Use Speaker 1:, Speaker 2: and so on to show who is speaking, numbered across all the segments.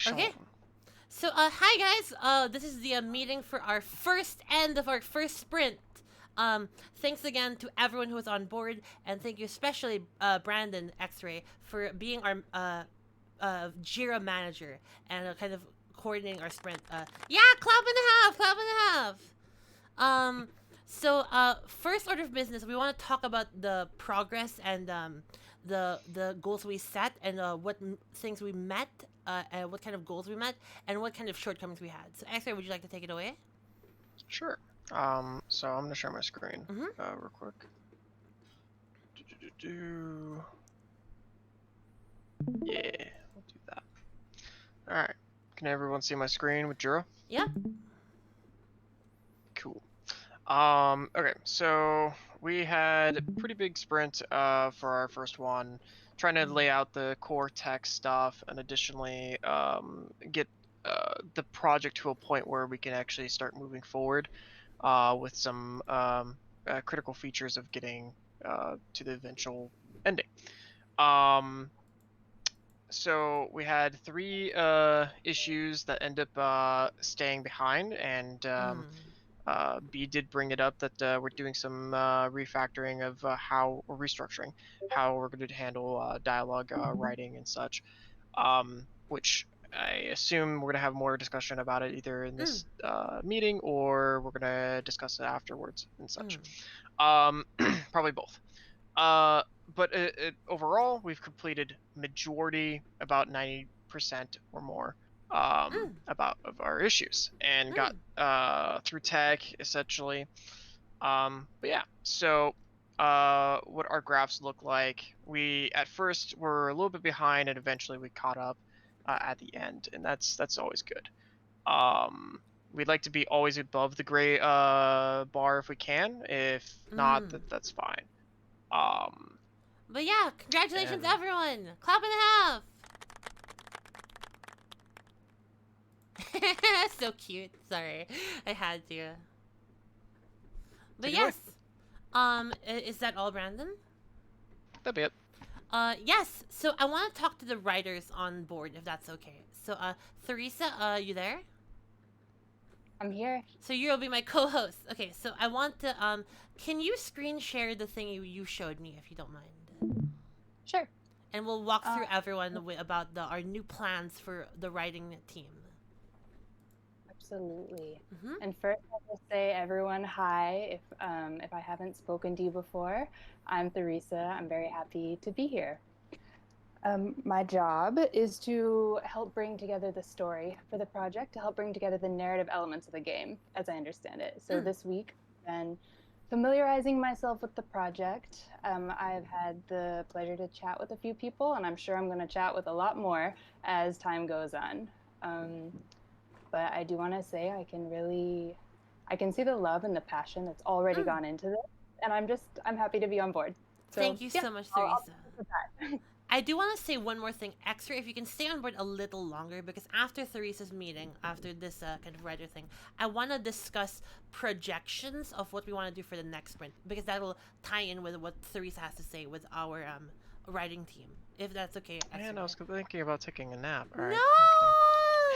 Speaker 1: Okay. So, hi guys. This is the meeting for our first end of our first sprint. Thanks again to everyone who was on board, and thank you especially Brandon X-Ray for being our Jira manager and kind of coordinating our sprint. Yeah, clap and a half, clap and a half. Um, first order of business, we want to talk about the progress and the goals we set and things we met, and what kind of goals we met, and what kind of shortcomings we had. So, X-Ray, would you like to take it away?
Speaker 2: Sure. So I'm gonna share my screen real quick. Yeah, we'll do that. All right. Can everyone see my screen with Jira?
Speaker 1: Yep.
Speaker 2: Cool. Okay, so we had a pretty big sprint for our first one, trying to lay out the core tech stuff and additionally get the project to a point where we can actually start moving forward with some critical features of getting to the eventual ending. So we had three issues that end up staying behind, and B did bring it up that we're doing some refactoring of how or restructuring how we're going to handle dialogue writing and such, which I assume we're going to have more discussion about it either in this meeting or we're going to discuss it afterwards and such. Probably both. But overall, we've completed majority, about 90% or more, about of our issues and got through tech essentially. But yeah, so what our graphs look like, we at first were a little bit behind and eventually we caught up at the end, and that's always good. We'd like to be always above the gray bar if we can. If not, that's fine.
Speaker 1: But yeah, congratulations
Speaker 2: And
Speaker 1: everyone! Clap and a half! So cute. Sorry, I had to. But
Speaker 2: take it away.
Speaker 1: yes, is that all, Brandon?
Speaker 2: That'd be it.
Speaker 1: Yes. So I want to talk to the writers on board, if that's okay. So, Theresa, you there?
Speaker 3: I'm here.
Speaker 1: So you'll be my co-host. Okay. So I want to, can you screen share the thing you showed me, if you don't mind?
Speaker 3: Sure.
Speaker 1: And we'll walk through everyone about our new plans for the writing team.
Speaker 3: Absolutely. And first, I'll just say, everyone, hi. If I haven't spoken to you before, I'm Theresa. I'm very happy to be here. My job is to help bring together the story for the project, to help bring together the narrative elements of the game, as I understand it. So this week, I've been familiarizing myself with the project. I've had the pleasure to chat with a few people, and I'm sure I'm going to chat with a lot more as time goes on. But I do want to say I can see the love and the passion that's already gone into this, and I'm happy to be on board. So,
Speaker 1: thank you so much, Theresa.
Speaker 3: I'll
Speaker 1: I do want to say one more thing extra, if you can stay on board a little longer, because after Theresa's meeting, after this kind of writer thing, I want to discuss projections of what we want to do for the next sprint, because that will tie in with what Theresa has to say with our writing team, if that's okay.
Speaker 2: Man, I was thinking about taking a nap. All right.
Speaker 1: No!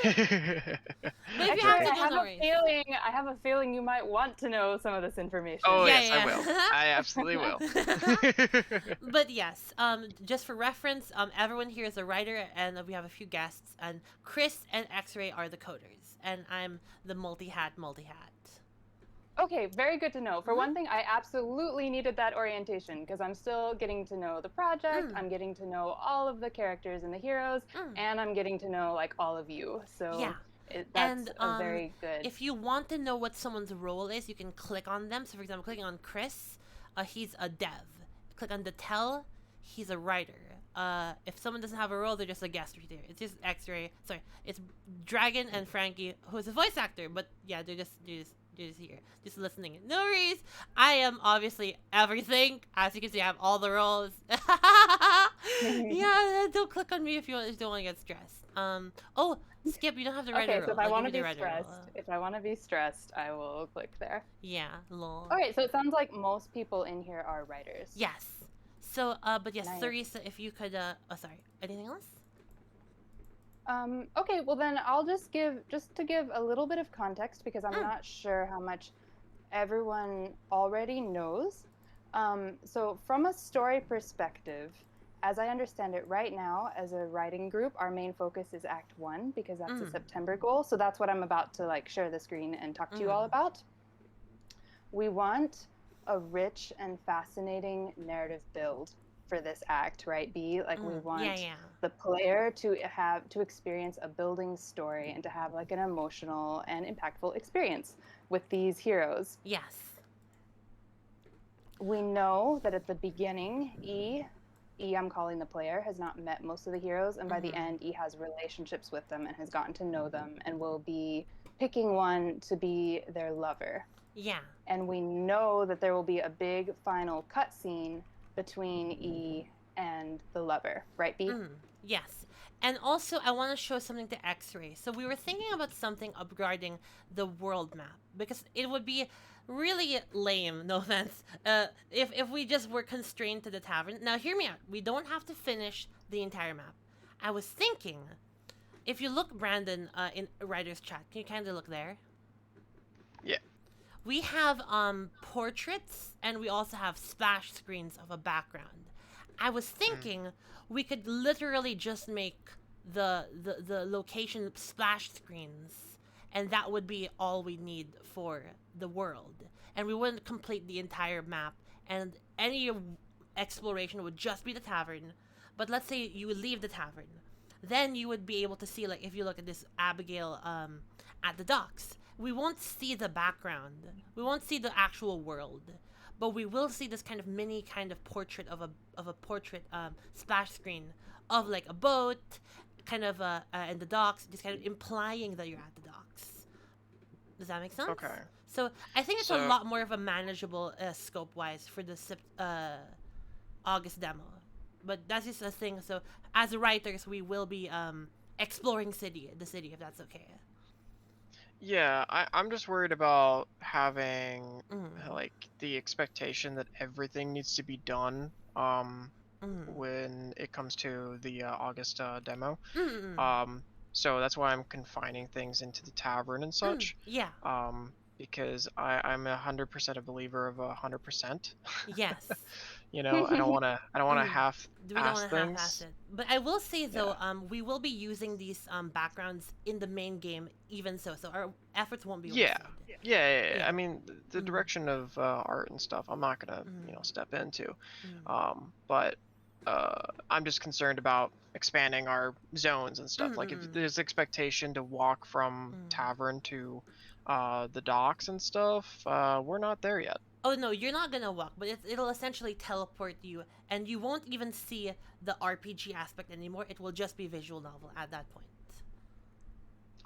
Speaker 2: But
Speaker 1: if you have to go, no worries.
Speaker 3: I have a feeling you might want to know some of this information.
Speaker 2: Oh
Speaker 1: Yeah,
Speaker 2: yes,
Speaker 1: yeah.
Speaker 2: I will. I absolutely will.
Speaker 1: But yes, just for reference, everyone here is a writer, and we have a few guests, and Chris and X-Ray are the coders, and I'm the multi-hat.
Speaker 3: Okay, very good to know. For one thing, I absolutely needed that orientation because I'm still getting to know the project. I'm getting to know all of the characters and the heroes, and I'm getting to know like all of you. So
Speaker 1: Yeah.
Speaker 3: that's a very good.
Speaker 1: If you want to know what someone's role is, you can click on them. So, for example, clicking on Chris, he's a dev. Click on Detel, he's a writer. If someone doesn't have a role, they're just a guest reader. It's just X-Ray. Sorry, it's Dragon and Frankie, who's a voice actor. But yeah, they're just here, just listening. No worries. I am obviously everything. As you can see, I have all the roles. Yeah, don't click on me if you don't want to get stressed. Oh, Skip, you don't have to write a role.
Speaker 3: So if I want to be stressed, I will click there.
Speaker 1: Yeah, lol.
Speaker 3: Okay, so it sounds like most people in here are writers.
Speaker 1: Yes. So, but yes,
Speaker 3: Nice.
Speaker 1: Theresa, if you could, oh, sorry, anything else?
Speaker 3: Okay, well then I'll just to give a little bit of context because I'm not sure how much everyone already knows. So from a story perspective, as I understand it right now, as a writing group, our main focus is Act 1 because that's a September goal. So that's what I'm about to like share the screen and talk to you all about. We want a rich and fascinating narrative build for this act, right, B? Like we want the player to experience a building story and to have like an emotional and impactful experience with these heroes.
Speaker 1: Yes.
Speaker 3: We know that at the beginning, E, I'm calling the player, has not met most of the heroes, and by the end, E has relationships with them and has gotten to know them and will be picking one to be their lover.
Speaker 1: Yeah.
Speaker 3: And we know that there will be a big final cutscene between E and the lover, right, B?
Speaker 1: Yes. And also, I want to show something to X-Ray. So we were thinking about something regarding the world map because it would be really lame, no offense, if we just were constrained to the tavern. Now, hear me out. We don't have to finish the entire map. I was thinking, if you look, Brandon, in Writer's Chat, can you kind of look there?
Speaker 2: Yeah.
Speaker 1: We have portraits, and we also have splash screens of a background. I was thinking we could literally just make the location splash screens, and that would be all we need for the world. And we wouldn't complete the entire map, and any exploration would just be the tavern. But let's say you would leave the tavern, then you would be able to see, like, if you look at this Abigail at the docks, we won't see the background. We won't see the actual world. But we will see this kind of mini kind of portrait of a portrait splash screen of like a boat, kind of in the docks, just kind of implying that you're at the docks. Does that make sense?
Speaker 2: Okay.
Speaker 1: So I think it's a lot more of a manageable scope wise for the August demo. But that's just a thing. So as writers, we will be exploring the city, if that's okay.
Speaker 2: Yeah, I'm just worried about having like the expectation that everything needs to be done when it comes to the August demo. So that's why I'm confining things into the tavern and such.
Speaker 1: Yeah.
Speaker 2: Because I'm 100% a believer of 100%.
Speaker 1: Yes.
Speaker 2: You know, I don't want to half-ass things.
Speaker 1: It. But I will say though, we will be using these backgrounds in the main game, even so our efforts won't be wasted.
Speaker 2: Yeah. I mean, the direction of art and stuff, I'm not gonna step into. But I'm just concerned about expanding our zones and stuff. Like if there's expectation to walk from tavern to the docks and stuff, we're not there yet.
Speaker 1: Oh no, you're not gonna walk, but it'll essentially teleport you, and you won't even see the RPG aspect anymore. It will just be visual novel at that point.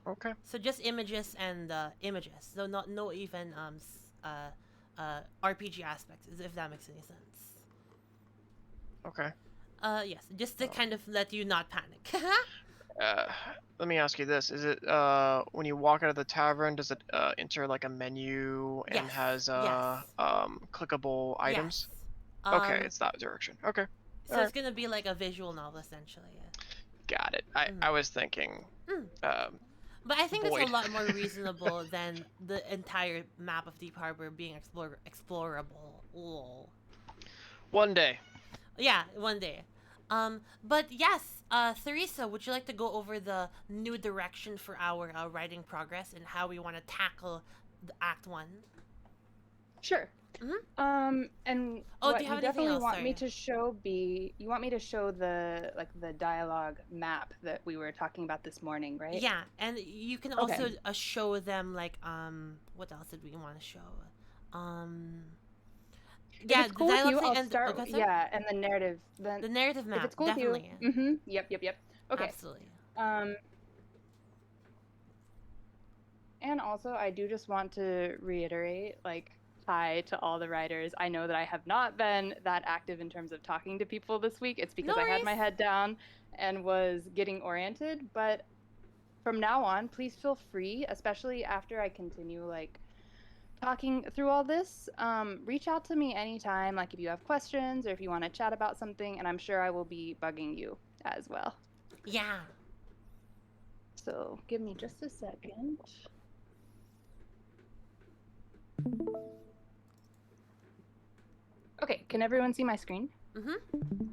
Speaker 2: Okay.
Speaker 1: So just images and images. So no even RPG aspects, if that makes any sense.
Speaker 2: Okay.
Speaker 1: Yes, just to kind of let you not panic.
Speaker 2: Let me ask you this: is it when you walk out of the tavern, does it enter like a menu and has clickable items?
Speaker 1: Yes.
Speaker 2: Okay, it's that direction. Okay.
Speaker 1: So it's gonna be like a visual novel essentially.
Speaker 2: Got it. I was thinking.
Speaker 1: But I think it's a lot more reasonable than the entire map of Deep Harbor being explorable. Lol.
Speaker 2: One day.
Speaker 1: Yeah, one day. But yes, Theresa, would you like to go over the new direction for our writing progress and how we want to tackle the Act 1?
Speaker 3: Sure. And
Speaker 1: do you have
Speaker 3: definitely
Speaker 1: else?
Speaker 3: Want me to show B? You want me to show the dialogue map that we were talking about this morning, right?
Speaker 1: Yeah, and you can also show them like what else did we want to show?
Speaker 3: Yeah, the dialogue thing and start. And the narrative.
Speaker 1: The narrative map.
Speaker 3: If it's cool
Speaker 1: definitely.
Speaker 3: with you. Yep. Okay.
Speaker 1: Absolutely.
Speaker 3: And also, I do just want to reiterate, like, hi to all the writers. I know that I have not been that active in terms of talking to people this week. It's because I had my head down and was getting oriented. But from now on, please feel free, especially after I continue, like, talking through all this, reach out to me anytime, like if you have questions or if you want to chat about something, and I'm sure I will be bugging you as well.
Speaker 1: Yeah.
Speaker 3: So give me just a second. Okay, can everyone see my screen?
Speaker 1: Mm-hmm.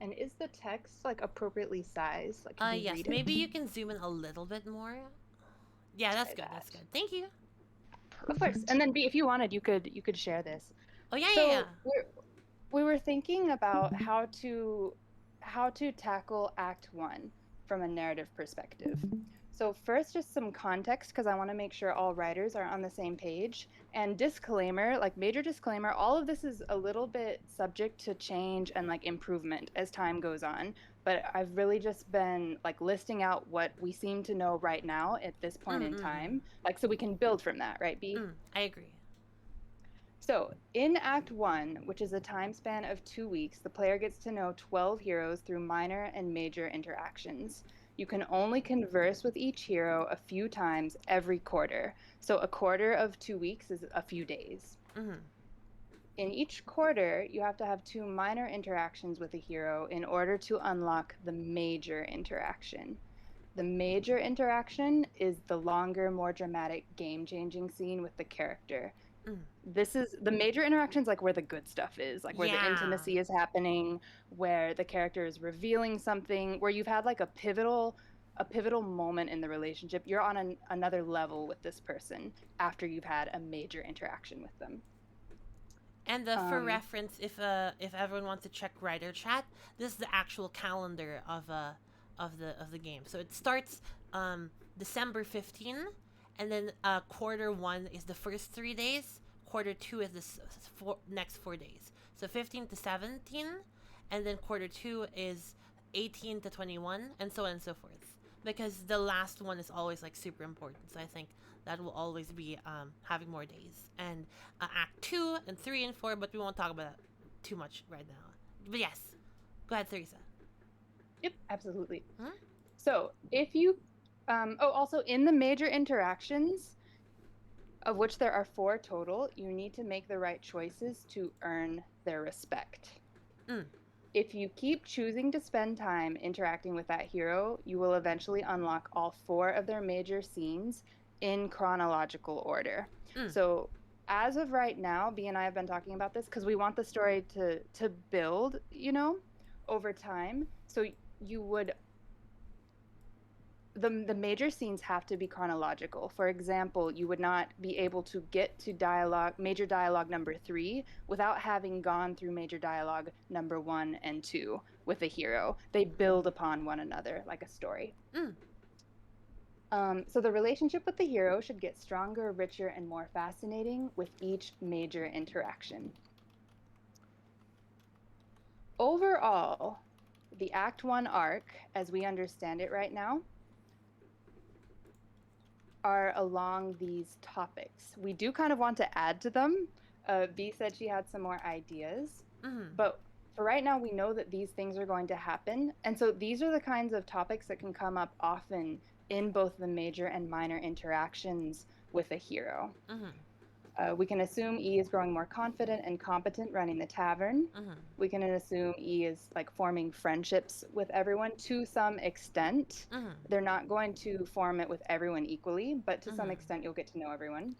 Speaker 3: And is the text like appropriately sized? Like, can you
Speaker 1: Yes.
Speaker 3: read it?
Speaker 1: Maybe you can zoom in a little bit more. Yeah, that's
Speaker 3: Try
Speaker 1: good.
Speaker 3: that.
Speaker 1: That's good. Thank you.
Speaker 3: Of course. And then B, if you wanted, you could share this.
Speaker 1: Oh yeah, yeah, yeah.
Speaker 3: So we were thinking about how to tackle Act 1 from a narrative perspective. So first, just some context, because I want to make sure all writers are on the same page. And disclaimer, like major disclaimer, all of this is a little bit subject to change and like improvement as time goes on. But I've really just been like listing out what we seem to know right now at this point in time, like so we can build from that, right, B?
Speaker 1: I agree.
Speaker 3: So, in Act 1, which is a time span of 2 weeks, the player gets to know 12 heroes through minor and major interactions. You can only converse with each hero a few times every quarter. So, a quarter of 2 weeks is a few days.
Speaker 1: Mm-hmm.
Speaker 3: In each quarter, you have to have 2 minor interactions with a hero in order to unlock the major interaction. The major interaction is the longer, more dramatic, game-changing scene with the character. This is the major interactions, like where the good stuff is, like where the intimacy is happening, where the character is revealing something, where you've had like a pivotal moment in the relationship. You're on another level with this person after you've had a major interaction with them.
Speaker 1: And for reference, if everyone wants to check writer chat, this is the actual calendar of the game. So it starts December 15, and then quarter 1 is the first 3 days. Quarter 2 is the next 4 days. So 15 to 17, and then quarter 2 is 18 to 21, and so on and so forth. Because the last one is always like super important. So I think that will always be having more days. And Act 2 and 3 and 4, but we won't talk about that too much right now. But yes, go ahead, Theresa.
Speaker 3: Yep, absolutely. So if you, also in the major interactions, of which there are 4 total, you need to make the right choices to earn their respect. If you keep choosing to spend time interacting with that hero, you will eventually unlock all 4 of their major scenes in chronological order. So as of right now, B and I have been talking about this because we want the story to build, over time. So you would the major scenes have to be chronological. For example, you would not be able to get to major dialogue number 3 without having gone through major dialogue number 1 and 2 with a hero. They build upon one another like a story. So the relationship with the hero should get stronger, richer, and more fascinating with each major interaction. Overall, the Act 1 arc, as we understand it right now, are along these topics. We do kind of want to add to them. B said she had some more ideas, but for right now, we know that these things are going to happen. And so these are the kinds of topics that can come up often in both the major and minor interactions with a hero. We can assume E is growing more confident and competent running the tavern. We can assume E is like forming friendships with everyone to some extent. They're not going to form it with everyone equally, but to some extent you'll get to know everyone.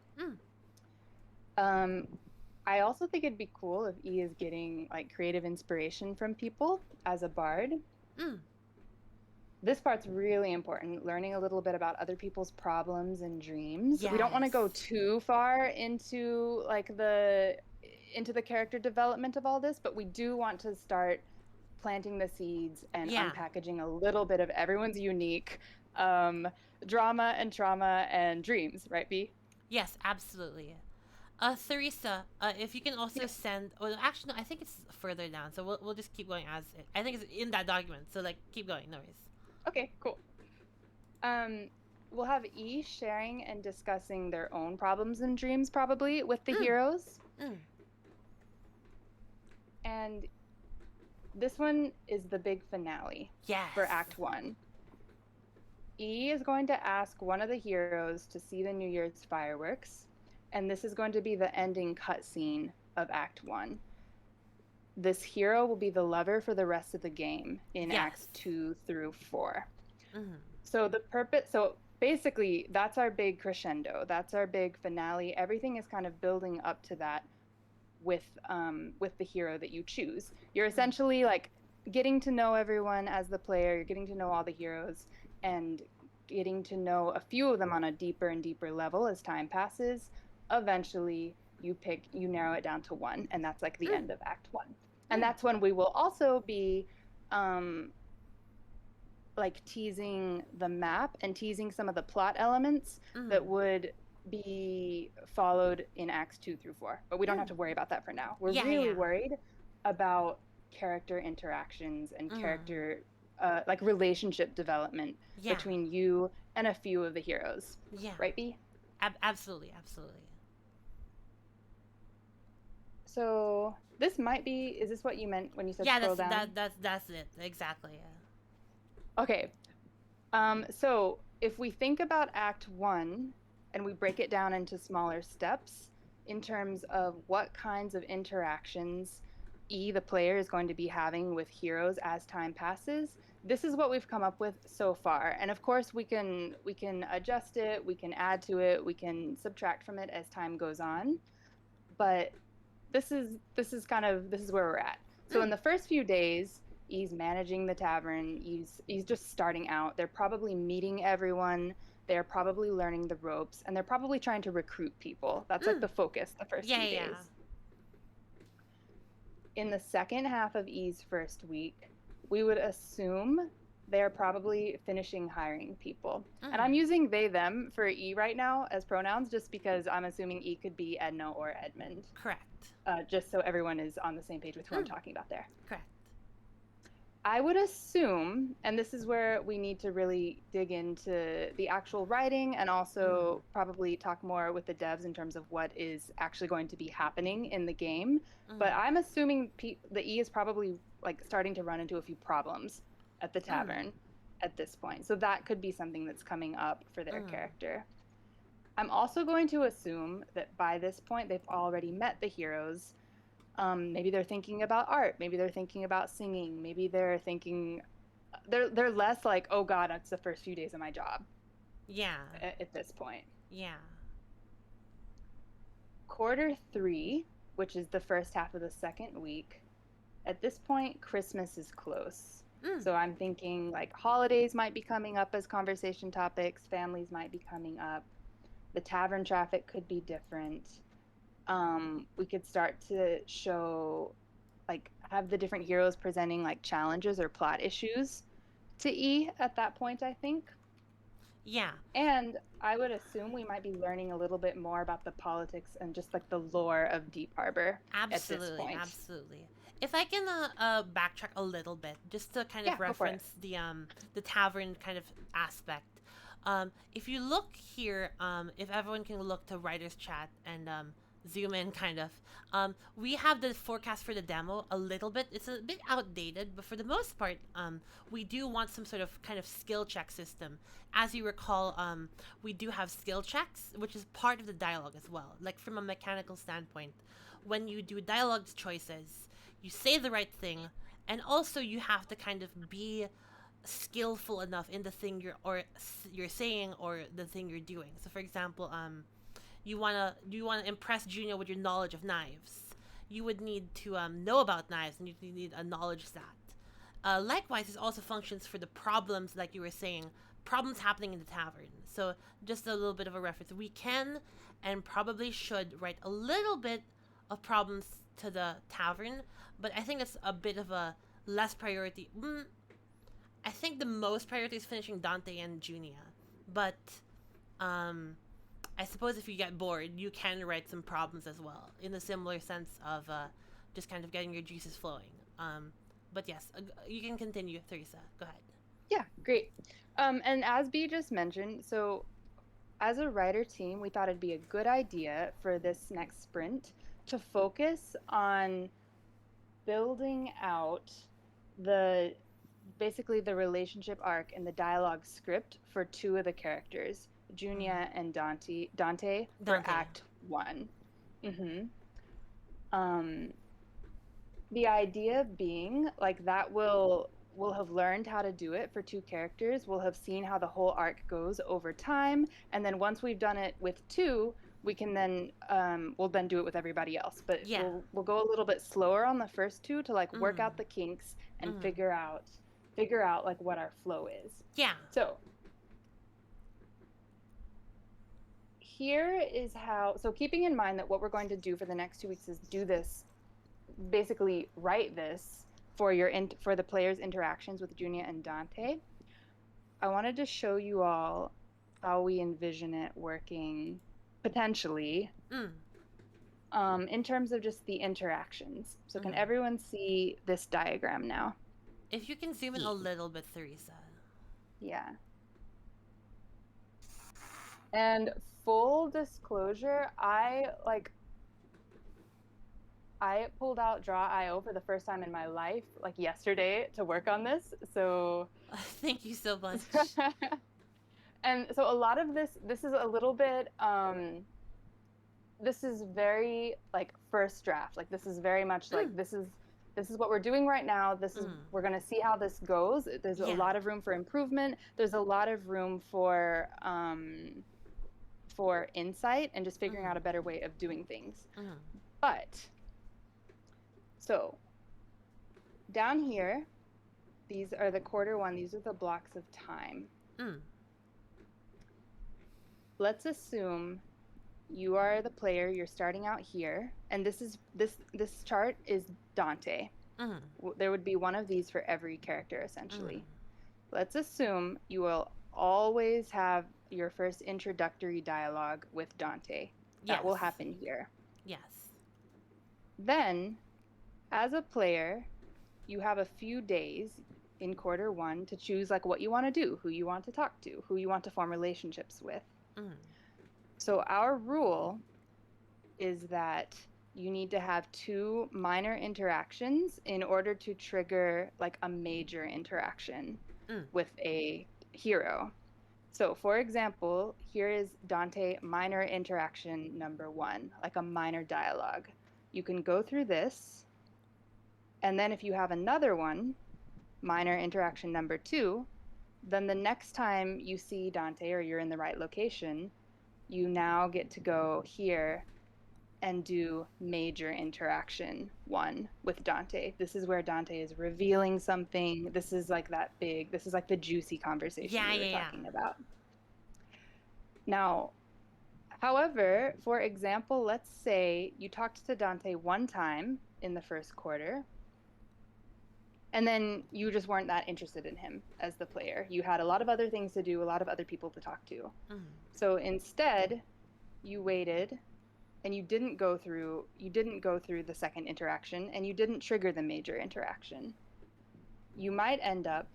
Speaker 3: I also think it'd be cool if E is getting like creative inspiration from people as a bard. This part's really important, learning a little bit about other people's problems and dreams. We don't want to go too far into like the character development of all this, but we do want to start planting the seeds and unpackaging a little bit of everyone's unique drama and trauma and dreams, right, B?
Speaker 1: Yes, absolutely. Theresa, if you can also send. Well, actually, no. I think it's further down, so we'll just keep going as it. I think it's in that document, so like keep going. No worries.
Speaker 3: Okay, cool. We'll have E sharing and discussing their own problems and dreams probably with the heroes. And this one is the big finale for Act 1. E is going to ask one of the heroes to see the New Year's fireworks, and this is going to be the ending cutscene of Act 1. This hero will be the lover for the rest of the game in Acts 2 through 4. So the purpose, so basically that's our big crescendo. That's our big finale. Everything is kind of building up to that with the hero that you choose. You're essentially like getting to know everyone as the player. You're getting to know all the heroes and getting to know a few of them on a deeper and deeper level as time passes. Eventually, you narrow it down to one, and that's like the end of Act One. And that's when we will also be like teasing the map and teasing some of the plot elements that would be followed in Acts 2 through 4. But we don't have to worry about that for now. We're really worried about character interactions and character like relationship development between you and a few of the heroes.
Speaker 1: Yeah.
Speaker 3: Right, B?
Speaker 1: Absolutely, absolutely.
Speaker 3: So this might be, is this what you meant when you said scroll down?
Speaker 1: That's it. Exactly, yeah.
Speaker 3: Okay. So if we think about Act 1 and we break it down into smaller steps in terms of what kinds of interactions the player is going to be having with heroes as time passes, this is what we've come up with so far. And of course we can adjust it, we can add to it, we can subtract from it as time goes on. But this is where we're at. So in the first few days, he's managing the tavern. He's just starting out. They're probably meeting everyone. They're probably learning the ropes, and they're probably trying to recruit people. That's like the focus the first few days. In the second half of E's first week, we would assume they're probably finishing hiring people. And I'm using they, them for E right now as pronouns just because I'm assuming E could be Edna or Edmund.
Speaker 1: Correct.
Speaker 3: Just so everyone is on the same page with who I'm talking about there.
Speaker 1: Correct.
Speaker 3: I would assume, and this is where we need to really dig into the actual writing and also probably talk more with the devs in terms of what is actually going to be happening in the game. But I'm assuming the E is probably like starting to run into a few problems at the tavern at this point. So that could be something that's coming up for their character. I'm also going to assume that by this point they've already met the heroes. Maybe they're thinking about art. Maybe they're thinking about singing. Maybe they're thinking they're less like, oh God, it's the first few days of my job.
Speaker 1: Yeah.
Speaker 3: At this point.
Speaker 1: Yeah.
Speaker 3: Quarter 3, which is the first half of the second week. At this point, Christmas is close. So I'm thinking like holidays might be coming up as conversation topics. Families might be coming up. The tavern traffic could be different. We could start to show, like, have the different heroes presenting like challenges or plot issues to E at that point, I think.
Speaker 1: Yeah.
Speaker 3: And I would assume we might be learning a little bit more about the politics and just like the lore of Deep Harbor at this point.
Speaker 1: Absolutely. If I can backtrack a little bit, just to kind of reference the tavern kind of aspect. If you look here, if everyone can look to writer's chat and zoom in kind of, we have the forecast for the demo a little bit. It's a bit outdated, but for the most part, we do want some sort of kind of skill check system. As you recall, we do have skill checks, which is part of the dialogue as well. Like from a mechanical standpoint, when you do dialogue choices, you say the right thing, and also you have to kind of be skillful enough in the thing you're saying or the thing you're doing. So for example, you wanna impress Junior with your knowledge of knives. You would need to know about knives, and you need a knowledge stat. Likewise, this also functions for the problems, like you were saying, problems happening in the tavern. So just a little bit of a reference. We can and probably should write a little bit of problems to the tavern, but I think it's a bit of a less priority. I think the most priority is finishing Dante and Junia, but I suppose if you get bored, you can write some problems as well, in a similar sense of just kind of getting your juices flowing. But yes, you can continue, Teresa. Go ahead.
Speaker 3: Yeah, great. And as B just mentioned, so as a writer team, we thought it'd be a good idea for this next sprint to focus on building out basically the relationship arc and the dialogue script for 2 of the characters, Junia and Dante for Act 1. The idea being like that will we'll have learned how to do it for 2 characters. We'll have seen how the whole arc goes over time, and then once we've done it with 2, we can then we'll then do it with everybody else. But
Speaker 1: Yeah.
Speaker 3: we'll go a little bit slower on the first 2 to like work out the kinks and figure out like what our flow is.
Speaker 1: Yeah.
Speaker 3: So here is how, so keeping in mind that what we're going to do for the next 2 weeks is do this, basically write this for the players' interactions with Junia and Dante. I wanted to show you all how we envision it working potentially in terms of just the interactions. So can everyone see this diagram now?
Speaker 1: If you can zoom in a little bit, Theresa.
Speaker 3: Yeah. And full disclosure, I pulled out Draw.io for the first time in my life, like yesterday, to work on this. So
Speaker 1: thank you so much.
Speaker 3: And so a lot of this is a little bit, this is very like first draft. Like this is very much like this is what we're doing right now. This is we're gonna see how this goes. There's a lot of room for improvement. There's a lot of room for insight and just figuring out a better way of doing things. But so down here, these are the quarter 1. These are the blocks of time. Let's assume you are the player. You're starting out here, and this chart is Dante. There would be one of these for every character, essentially. Let's assume you will always have your first introductory dialogue with Dante. That will happen here.
Speaker 1: Yes.
Speaker 3: Then, as a player, you have a few days in quarter 1 to choose like what you want to do, who you want to talk to, who you want to form relationships with. So our rule is that you need to have 2 minor interactions in order to trigger like a major interaction with a hero. So for example, here is Dante minor interaction number 1, like a minor dialogue. You can go through this, and then if you have another one, minor interaction number 2, then the next time you see Dante or you're in the right location, you now get to go here and do major interaction 1 with Dante. This is where Dante is revealing something. This is like this is like the juicy conversation we were talking about. Now, however, for example, let's say you talked to Dante 1 time in the first quarter, and then you just weren't that interested in him as the player. You had a lot of other things to do, a lot of other people to talk to. So instead, you waited, and you didn't go through the second interaction, and you didn't trigger the major interaction. You might end up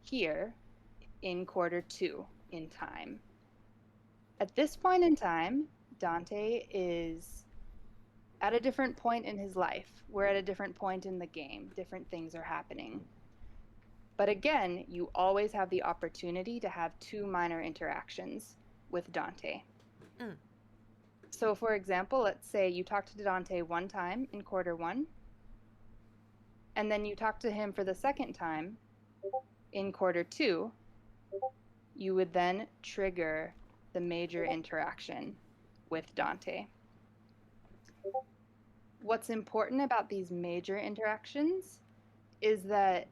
Speaker 3: here in quarter 2 in time. At this point in time, Dante is at a different point in his life. We're at a different point in the game. Different things are happening. But again, you always have the opportunity to have 2 minor interactions with Dante. So for example, let's say you talked to Dante 1 time in quarter 1, and then you talked to him for the second time in quarter 2. You would then trigger the major interaction with Dante. What's important about these major interactions is that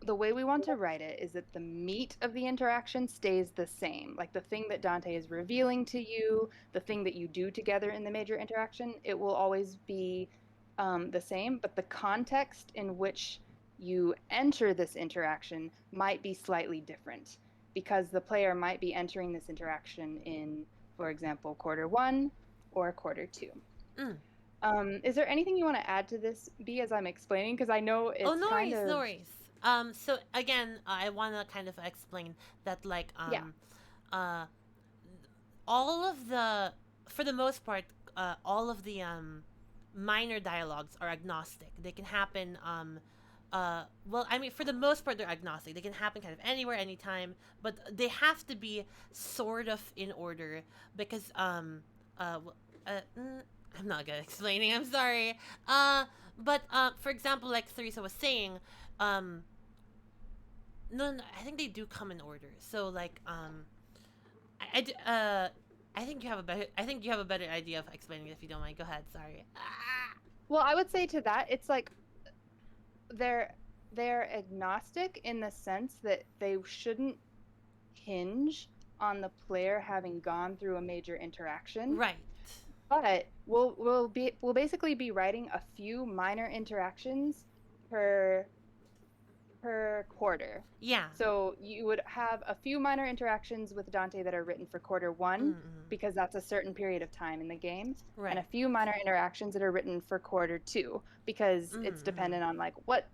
Speaker 3: the way we want to write it is that the meat of the interaction stays the same. Like the thing that Dante is revealing to you, the thing that you do together in the major interaction, it will always be the same, but the context in which you enter this interaction might be slightly different, because the player might be entering this interaction in, for example, quarter 1 or quarter 2. Is there anything you want to add to this, B, as I'm explaining? Because I know it's
Speaker 1: no
Speaker 3: kind
Speaker 1: worries,
Speaker 3: of...
Speaker 1: no worries. So again, I want to kind of explain that, like, all of the, for the most part, all of the minor dialogues are agnostic. They can happen, well, I mean, for the most part, they're agnostic. They can happen kind of anywhere, anytime, but they have to be sort of in order, because I'm not good at explaining. I'm sorry. But for example, like Teresa was saying, um, no, I think they do come in order. So like, I think you have a better. I think you have a better idea of explaining it if you don't mind. Go ahead. Sorry.
Speaker 3: Well, I would say to that, it's like they're agnostic in the sense that they shouldn't hinge on the player having gone through a major interaction.
Speaker 1: Right.
Speaker 3: But we'll basically be writing a few minor interactions per quarter.
Speaker 1: Yeah.
Speaker 3: So you would have a few minor interactions with Dante that are written for quarter one, because that's a certain period of time in the game,
Speaker 1: Right.
Speaker 3: and a few minor interactions that are written for quarter two, because it's dependent on like what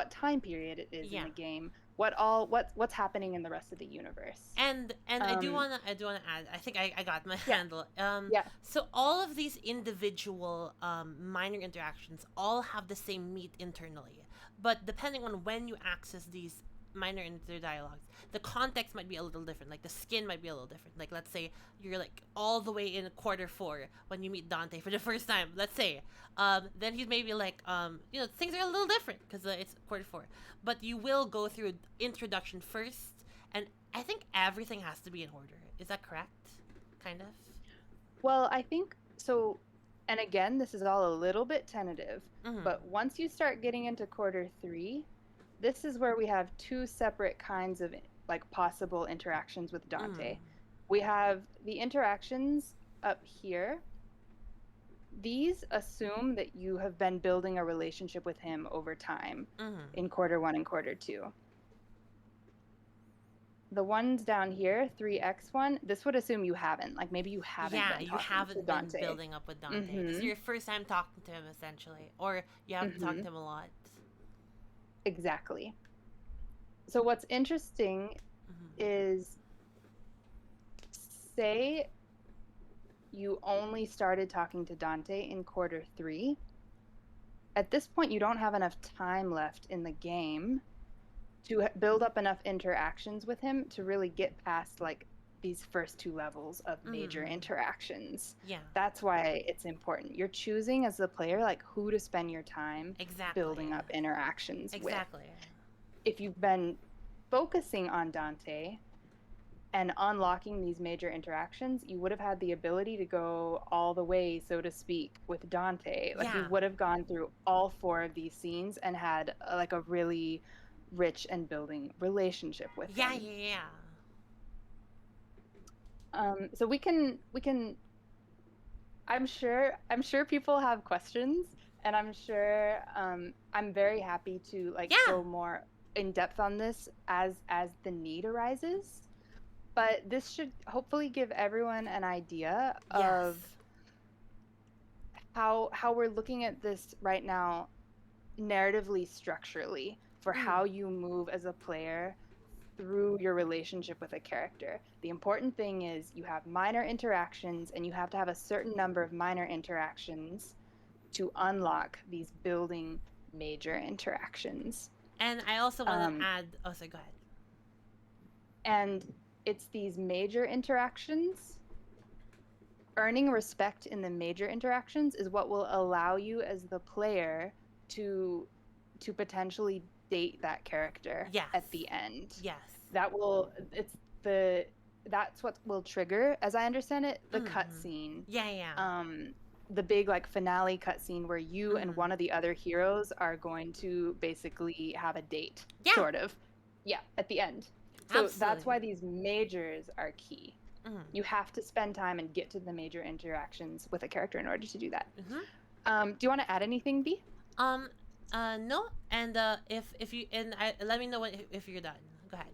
Speaker 3: time period it is in the game, what's happening in the rest of the universe.
Speaker 1: And I do wanna add. I think I got my handle.
Speaker 3: Yeah.
Speaker 1: So all of these individual minor interactions all have the same meat internally, but depending on when you access these minor interdialogues, the context might be a little different. Like the skin might be a little different. Like let's say you're like all the way in quarter 4 when you meet Dante for the first time. Let's say, then he's maybe like things are a little different because it's quarter 4. But you will go through introduction first, and I think everything has to be in order. Is that correct? Kind of.
Speaker 3: Well, I think so. And again, this is all a little bit tentative, but once you start getting into quarter 3, this is where we have two separate kinds of like possible interactions with Dante. We have the interactions up here. These assume that you have been building a relationship with him over time in quarter 1 and quarter 2. The ones down here, 3x1, this would assume you haven't. Like maybe you haven't been talking to Dante.
Speaker 1: Been building up with Dante. This is your first time talking to him, essentially. Or you haven't talked to him a lot.
Speaker 3: Exactly. So what's interesting is, say you only started talking to Dante in quarter 3. At this point, you don't have enough time left in the game to build up enough interactions with him to really get past like these first 2 levels of major interactions.
Speaker 1: Yeah.
Speaker 3: That's why it's important. You're choosing as the player like who to spend your time building up interactions with. If you've been focusing on Dante and unlocking these major interactions, you would have had the ability to go all the way, so to speak, with Dante. Like you would have gone through all 4 of these scenes and had like a really rich and building relationship with him. So we can I'm sure people have questions, and I'm sure I'm very happy to like go more in depth on this as the need arises. But this should hopefully give everyone an idea of how we're looking at this right now narratively, structurally, for how you move as a player through your relationship with a character. The important thing is you have minor interactions, and you have to have a certain number of minor interactions to unlock these building major interactions.
Speaker 1: And I also want to add, go ahead.
Speaker 3: And it's these major interactions. Earning respect in the major interactions is what will allow you as the player to potentially date that character at the end. That's what will trigger, as I understand it, the cutscene. The big like finale cutscene where you and one of the other heroes are going to basically have a date, sort of. At the end. So that's why these majors are key. You have to spend time and get to the major interactions with a character in order to do that. Do you want to add anything, B?
Speaker 1: No. And if you let me know if you're done. Go ahead.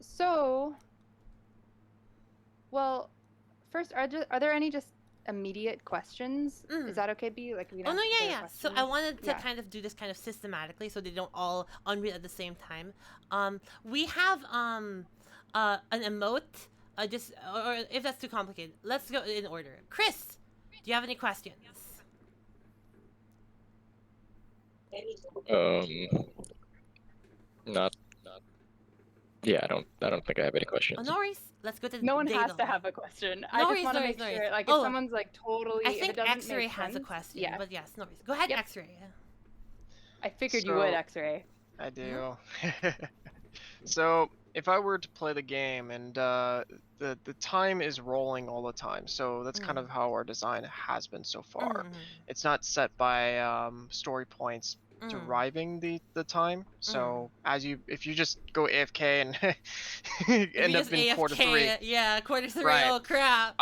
Speaker 3: So, well, first, are there any just immediate questions? Is that okay, B? Like, we don't
Speaker 1: So I wanted to kind of do this kind of systematically, so they don't all unread at the same time. We have an emote. Just or if that's too complicated, let's go in order. Chris, do you have any questions?
Speaker 4: Not. Yeah, I don't think I have any questions.
Speaker 1: No worries. let's go to
Speaker 3: No one has
Speaker 1: Dado.
Speaker 3: to have a question.
Speaker 1: No
Speaker 3: I just
Speaker 1: worries,
Speaker 3: want
Speaker 1: no
Speaker 3: to
Speaker 1: worries,
Speaker 3: make
Speaker 1: no
Speaker 3: sure,
Speaker 1: worries.
Speaker 3: like,
Speaker 1: Oh,
Speaker 3: if someone's like totally,
Speaker 1: I
Speaker 3: if
Speaker 1: think
Speaker 3: it doesn't
Speaker 1: X-Ray
Speaker 3: make
Speaker 1: has a
Speaker 3: sense,
Speaker 1: question,
Speaker 3: yeah.
Speaker 1: but yes, no worries. Go ahead,
Speaker 3: Yep.
Speaker 1: X-Ray.
Speaker 3: I figured you would,
Speaker 2: So
Speaker 3: X-Ray.
Speaker 2: I do. So if I were to play the game and the time is rolling all the time, so that's kind of how our design has been so far. It's not set by story points deriving the time. So if you just go AFK and
Speaker 1: If
Speaker 2: end
Speaker 1: you
Speaker 2: up
Speaker 1: just
Speaker 2: in quarter three,
Speaker 1: AFK, yeah, quarter three.
Speaker 2: right?
Speaker 1: Oh crap.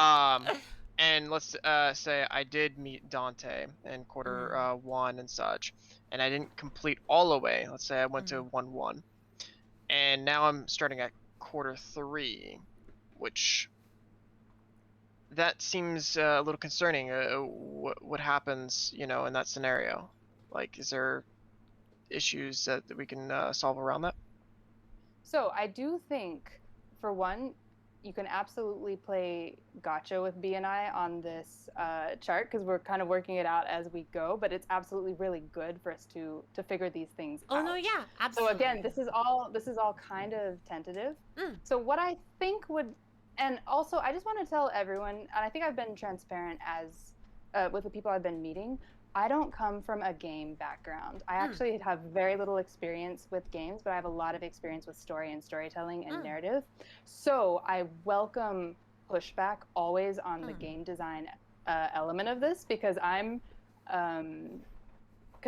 Speaker 2: And let's say I did meet Dante in quarter 1 and such, and I didn't complete all the way. Let's say I went to 1-1, and now I'm starting at quarter 3, which that seems a little concerning. What happens, in that scenario? Like, is there issues that we can solve around that?
Speaker 3: So I do think, for one, you can absolutely play gotcha with B and I on this chart because we're kind of working it out as we go. But it's absolutely really good for us to figure these things
Speaker 1: Oh
Speaker 3: out.
Speaker 1: no, yeah,
Speaker 3: So
Speaker 1: absolutely.
Speaker 3: again, this is all kind of tentative. So what I think would, and also I just want to tell everyone, and I think I've been transparent as with the people I've been meeting. I don't come from a game background. I actually have very little experience with games, but I have a lot of experience with story and storytelling and narrative. So I welcome pushback always on the game design element of this because I'm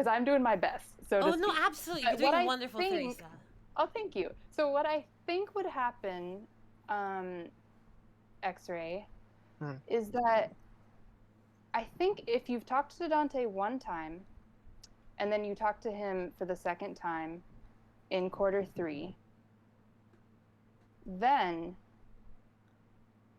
Speaker 3: doing my best. So
Speaker 1: Oh
Speaker 3: to
Speaker 1: no,
Speaker 3: speak.
Speaker 1: absolutely. You're
Speaker 3: What
Speaker 1: doing
Speaker 3: I
Speaker 1: wonderful,
Speaker 3: think,
Speaker 1: Teresa.
Speaker 3: oh, thank you. So what I think would happen, X-Ray, is that I think if you've talked to Dante one time, and then you talk to him for the second time in quarter 3, then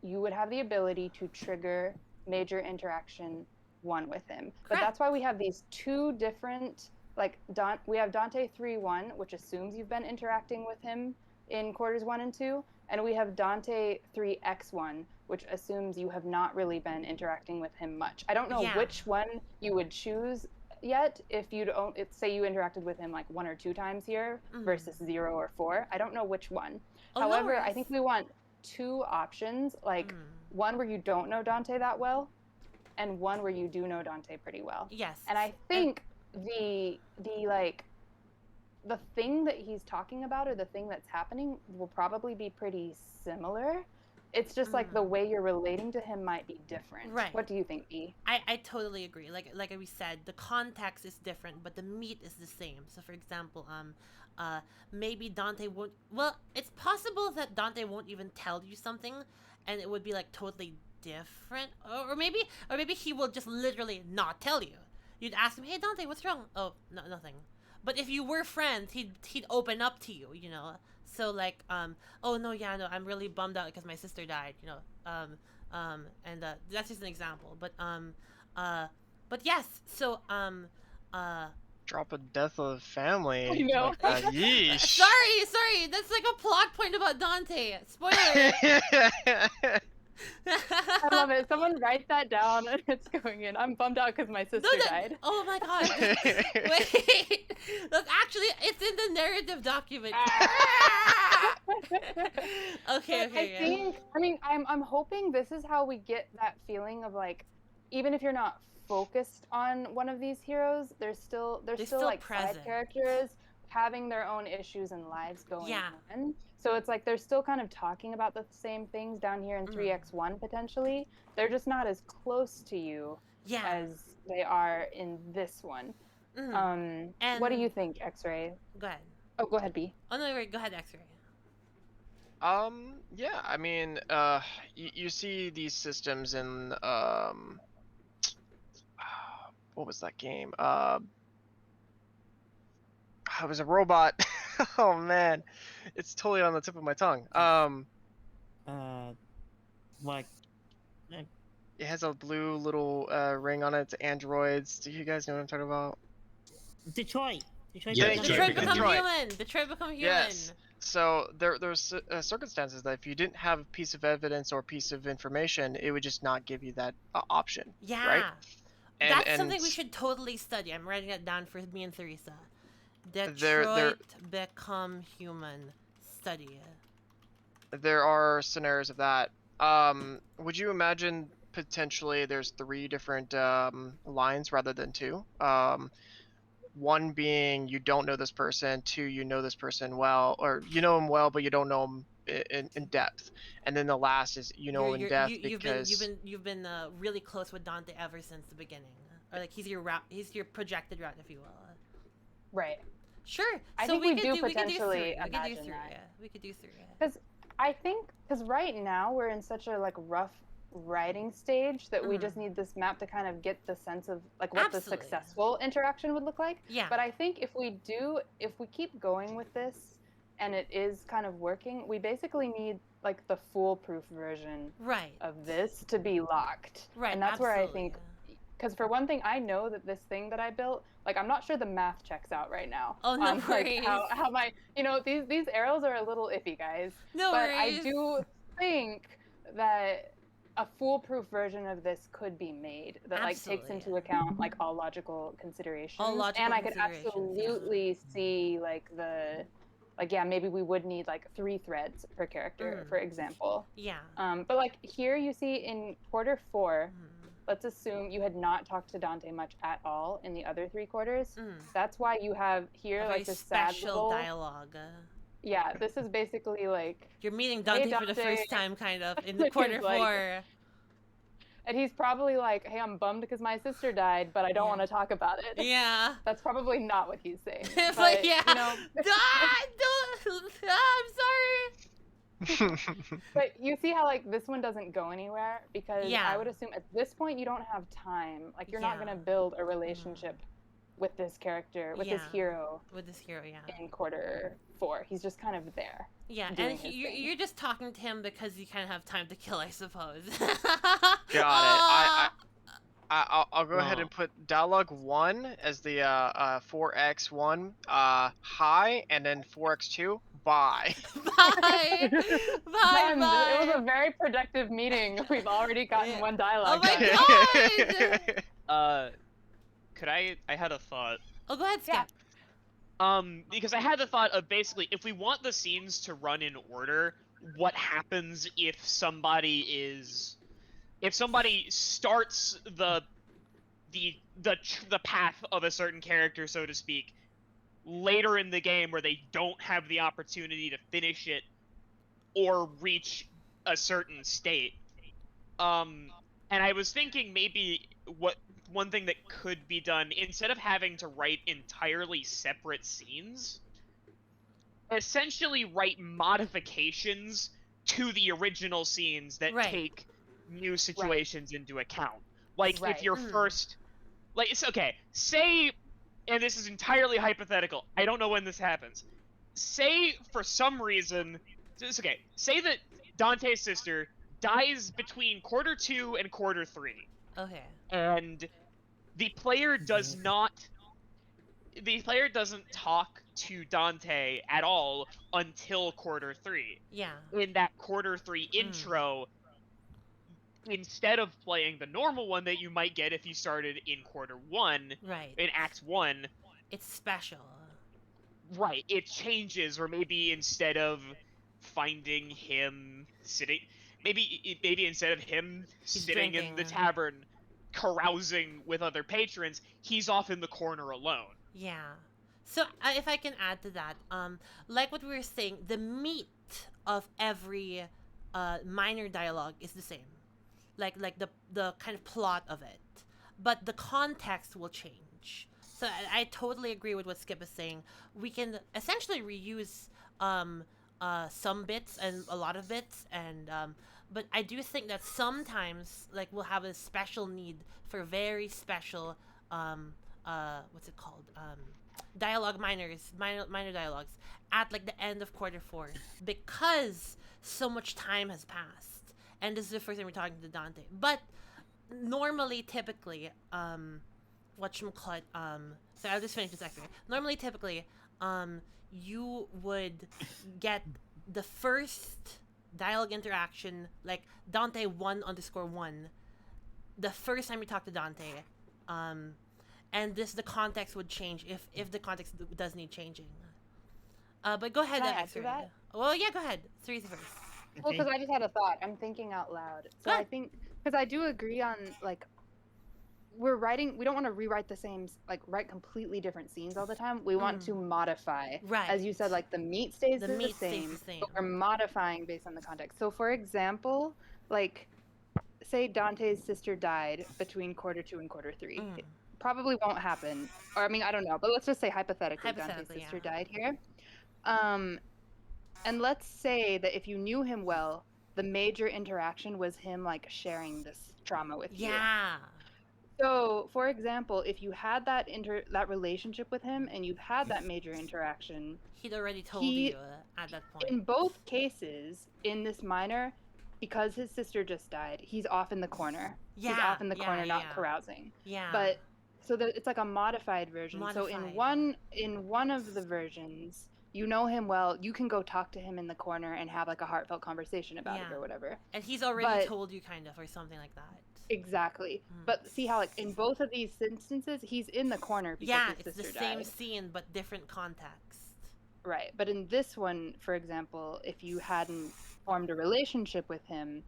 Speaker 3: you would have the ability to trigger major interaction 1 with him.
Speaker 1: Correct.
Speaker 3: But that's why we have these two different, like, we have Dante 3-1, which assumes you've been interacting with him in quarters 1 and 2, and we have Dante 3x1, which assumes you have not really been interacting with him much. I don't know which one you would choose yet if say you interacted with him like 1 or 2 times here versus 0 or 4. I don't know which one.
Speaker 1: Oh,
Speaker 3: However,
Speaker 1: no
Speaker 3: I think we want 2 options, like one where you don't know Dante that well and one where you do know Dante pretty well.
Speaker 1: Yes.
Speaker 3: And I think the thing that he's talking about or the thing that's happening will probably be pretty similar. It's just like the way you're relating to him might be different.
Speaker 1: Right.
Speaker 3: What do you think, E?
Speaker 1: I totally agree. Like we said, the context is different, but the meat is the same. So for example, maybe Dante won't. Well, it's possible that Dante won't even tell you something, and it would be like totally different. Or maybe he will just literally not tell you. You'd ask him, "Hey Dante, what's wrong?" Oh, no, nothing. But if you were friends, he'd open up to you, you know. So like, oh no, yeah, no, I'm really bummed out because my sister died, you know. And that's just an example. But yes. So
Speaker 2: Drop a death of the family.
Speaker 3: I know.
Speaker 2: Like that. Yeesh.
Speaker 1: sorry, that's like a plot point about Dante. Spoiler.
Speaker 3: I love it. Someone write that down. It's going in. I'm bummed out because my sister died.
Speaker 1: Oh my god. Wait. That's actually, it's in the narrative document. Okay.
Speaker 3: I'm hoping this is how we get that feeling of like, even if you're not focused on one of these heroes, they're still like
Speaker 1: present.
Speaker 3: side characters having their own issues and lives going
Speaker 1: Yeah.
Speaker 3: on. So it's like they're still kind of talking about the same things down here in 3x1 potentially. They're just not as close to you as they are in this one. And what do you think, X-Ray?
Speaker 1: Go ahead.
Speaker 3: Oh, go ahead, B.
Speaker 1: Oh no, wait, go ahead, X-Ray.
Speaker 2: Yeah, I mean, you see these systems in what was that game? It was a robot. Oh man, it's totally on the tip of my tongue.
Speaker 4: Like,
Speaker 2: it has a blue little ring on it. It's androids. Do you guys know what I'm talking about?
Speaker 4: Detroit.
Speaker 5: Yeah,
Speaker 1: Detroit Become
Speaker 2: Detroit.
Speaker 1: Human. Detroit Become Human.
Speaker 2: Yes. So there's circumstances that if you didn't have a piece of evidence or piece of information, it would just not give you that option.
Speaker 1: Yeah.
Speaker 2: Right?
Speaker 1: That's something we should totally study. I'm writing it down for me and Teresa. Detroit Become Human study.
Speaker 2: there are scenarios of that. Would you imagine potentially there's 3 different lines rather than 2? One being you don't know this person, 2 you know this person well, or you know him well but you don't know him in depth, and then the last is you know him in depth because
Speaker 1: you've been really close with Dante ever since the beginning, or like he's your route, he's your projected route, if you will.
Speaker 3: Right.
Speaker 1: Sure.
Speaker 3: I
Speaker 1: So
Speaker 3: think we do
Speaker 1: we could do
Speaker 3: potentially
Speaker 1: 3. We could do
Speaker 3: imagine
Speaker 1: 3.
Speaker 3: that.
Speaker 1: Yeah, we could do 3.
Speaker 3: Because right now we're in such a like rough writing stage that we just need this map to kind of get the sense of like what the
Speaker 1: Absolutely.
Speaker 3: successful interaction would look like.
Speaker 1: Yeah.
Speaker 3: But I think if we keep going with this and it is kind of working, we basically need like the foolproof version
Speaker 1: Right.
Speaker 3: of this to be locked.
Speaker 1: Right.
Speaker 3: And that's
Speaker 1: absolutely.
Speaker 3: where I think, because for one thing, I know that this thing that I built, like I'm not sure the math checks out right now.
Speaker 1: Oh, no
Speaker 3: on,
Speaker 1: worries.
Speaker 3: like how my these arrows are a little iffy, guys.
Speaker 1: No
Speaker 3: But
Speaker 1: worries.
Speaker 3: I do think that a foolproof version of this could be made that like takes
Speaker 1: Absolutely.
Speaker 3: into account like all logical considerations.
Speaker 1: All logical
Speaker 3: and I could
Speaker 1: considerations,
Speaker 3: absolutely see like maybe we would need like 3 threads per character, for example.
Speaker 1: Yeah.
Speaker 3: But like here you see in quarter 4, let's assume you had not talked to Dante much at all in the other 3 quarters. That's why you have here
Speaker 1: A
Speaker 3: like
Speaker 1: very
Speaker 3: this sad
Speaker 1: special
Speaker 3: little
Speaker 1: dialogue.
Speaker 3: Yeah, this is basically like
Speaker 1: You're meeting Dante, for the
Speaker 3: Dante.
Speaker 1: first time, kind of, in the quarter
Speaker 3: He's like-
Speaker 1: 4.
Speaker 3: and he's probably like, "Hey, I'm bummed because my sister died, but I don't want to talk about it."
Speaker 1: Yeah.
Speaker 3: That's probably not what he's saying.
Speaker 1: But yeah.
Speaker 3: you know,
Speaker 1: I'm sorry.
Speaker 3: but you see how like this one doesn't go anywhere because
Speaker 1: Yeah.
Speaker 3: I would assume at this point you don't have time. Like you're not
Speaker 1: Yeah.
Speaker 3: going to build a relationship with this character, with this
Speaker 1: Yeah.
Speaker 3: hero
Speaker 1: With this hero, yeah.
Speaker 3: in quarter 4. He's just kind of there.
Speaker 1: Yeah,
Speaker 3: doing
Speaker 1: and
Speaker 3: his thing.
Speaker 1: you're just talking to him because you kind of have time to kill, I suppose.
Speaker 2: got it. I'll go ahead
Speaker 4: Oh.
Speaker 2: and put dialogue 1 as the 4x1 hi, and then 4x2 bye.
Speaker 1: Bye. Bye.
Speaker 3: Man,
Speaker 1: Bye.
Speaker 3: it was a very productive meeting. We've already gotten
Speaker 1: Yeah.
Speaker 3: one dialogue.
Speaker 1: Oh my
Speaker 3: done.
Speaker 1: God!
Speaker 5: Could I had a thought.
Speaker 1: Oh, go ahead, Skip.
Speaker 3: Yeah.
Speaker 5: Because I had the thought of basically, if we want the scenes to run in order, what happens if somebody starts the path of a certain character, so to speak, later in the game where they don't have the opportunity to finish it or reach a certain state. And I was thinking maybe one thing that could be done, instead of having to write entirely separate scenes, essentially write modifications to the original scenes that
Speaker 1: Right.
Speaker 5: take new situations into account. Like
Speaker 3: Right.
Speaker 5: if your first, like it's okay, say, and this is entirely hypothetical, I don't know when this happens. Say for some reason, it's okay, say that Dante's sister dies between quarter 2 and quarter 3.
Speaker 1: Okay.
Speaker 5: And the player doesn't talk to Dante at all until quarter 3.
Speaker 1: Yeah.
Speaker 5: In that quarter 3 intro, instead of playing the normal one that you might get if you started in quarter 1,
Speaker 1: Right.
Speaker 5: in Act 1,
Speaker 1: It's special.
Speaker 5: right, it changes, or maybe instead of finding him sitting, maybe instead of him sitting in the
Speaker 1: drinking.
Speaker 5: tavern carousing with other patrons, he's off in the corner alone.
Speaker 1: Yeah. So if I can add to that, like what we were saying, the meat of every minor dialogue is the same, like the kind of plot of it, but the context will change. So I totally agree with what Skip is saying. We can essentially reuse some bits and a lot of bits, and but I do think that sometimes like we'll have a special need for very special what's it called, dialogue minor dialogues at like the end of quarter 4 because so much time has passed, and this is the first time we're talking to Dante. But normally, typically, whatchamacallit, so I'll just finish this actually. Normally, typically, you would get the first dialogue interaction, like Dante 1_1, the first time you talk to Dante, and the context would change if the context does need changing. But go ahead,
Speaker 3: Can I add to
Speaker 1: X-Ray.
Speaker 3: that?
Speaker 1: Well, yeah, go ahead. Theresa first.
Speaker 3: Well,
Speaker 4: Okay.
Speaker 3: because I just had a thought. I'm thinking out loud. So
Speaker 1: Go
Speaker 3: I
Speaker 1: ahead.
Speaker 3: think because I do agree on like we're writing. We don't want to rewrite the same like write completely different scenes all the time. We want to modify,
Speaker 1: Right.
Speaker 3: as you said, like the meat stays
Speaker 1: The
Speaker 3: the
Speaker 1: meat stays
Speaker 3: same,
Speaker 1: the same.
Speaker 3: but we're modifying based on the context. So, for example, like say Dante's sister died between quarter 2 and quarter 3. It probably won't happen, or I mean, I don't know, but let's just say hypothetically, Dante's
Speaker 1: Hypothetically,
Speaker 3: sister
Speaker 1: yeah.
Speaker 3: died here. And let's say that if you knew him well, the major interaction was him like sharing this trauma with you.
Speaker 1: Yeah.
Speaker 3: So, for example, if you had that relationship with him and you've had that major interaction,
Speaker 1: He'd already told
Speaker 3: he
Speaker 1: you at that point.
Speaker 3: in both cases in this minor, because his sister just died, he's off in the corner.
Speaker 1: Yeah.
Speaker 3: He's off in the
Speaker 1: yeah,
Speaker 3: corner, not
Speaker 1: yeah.
Speaker 3: carousing.
Speaker 1: Yeah.
Speaker 3: But so that it's like a modified version. So in
Speaker 1: Modified.
Speaker 3: one of the versions, you know him well, you can go talk to him in the corner and have like a heartfelt conversation about it
Speaker 1: Yeah.
Speaker 3: or whatever.
Speaker 1: And he's already
Speaker 3: But
Speaker 1: told you kind of or something like that.
Speaker 3: exactly. But see how like in both of these instances, he's in the corner because
Speaker 1: Yeah,
Speaker 3: his
Speaker 1: it's the
Speaker 3: sister
Speaker 1: same
Speaker 3: died.
Speaker 1: scene but different context.
Speaker 3: Right. But in this one, for example, if you hadn't formed a relationship with him,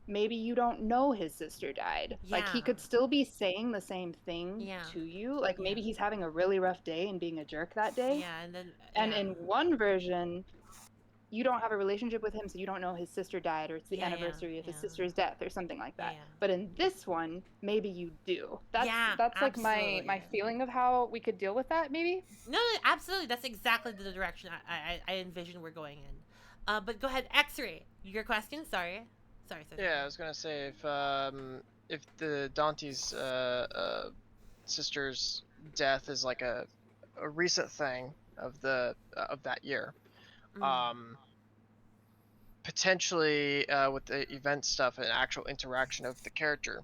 Speaker 3: maybe you don't know his sister died. Like he
Speaker 1: Yeah.
Speaker 3: could still be saying the same thing
Speaker 1: Yeah.
Speaker 3: to you. Like maybe
Speaker 1: Yeah.
Speaker 3: he's having a really rough day and being a jerk that day.
Speaker 1: Yeah, and then
Speaker 3: And
Speaker 1: yeah.
Speaker 3: in one version, you don't have a relationship with him, so you don't know his sister died or it's the
Speaker 1: Yeah, yeah,
Speaker 3: anniversary of his
Speaker 1: yeah.
Speaker 3: sister's death or something like that.
Speaker 1: Yeah.
Speaker 3: But in this one, maybe you do. That's
Speaker 1: Yeah,
Speaker 3: like my
Speaker 1: absolutely.
Speaker 3: feeling of how we could deal with that, maybe.
Speaker 1: No, absolutely. That's exactly the direction I envision we're going in. But go ahead, X-ray. Your question? Sorry.
Speaker 2: Yeah, I was gonna say if the Dante's sister's death is like a recent thing of that year, potentially with the event stuff and actual interaction of the character,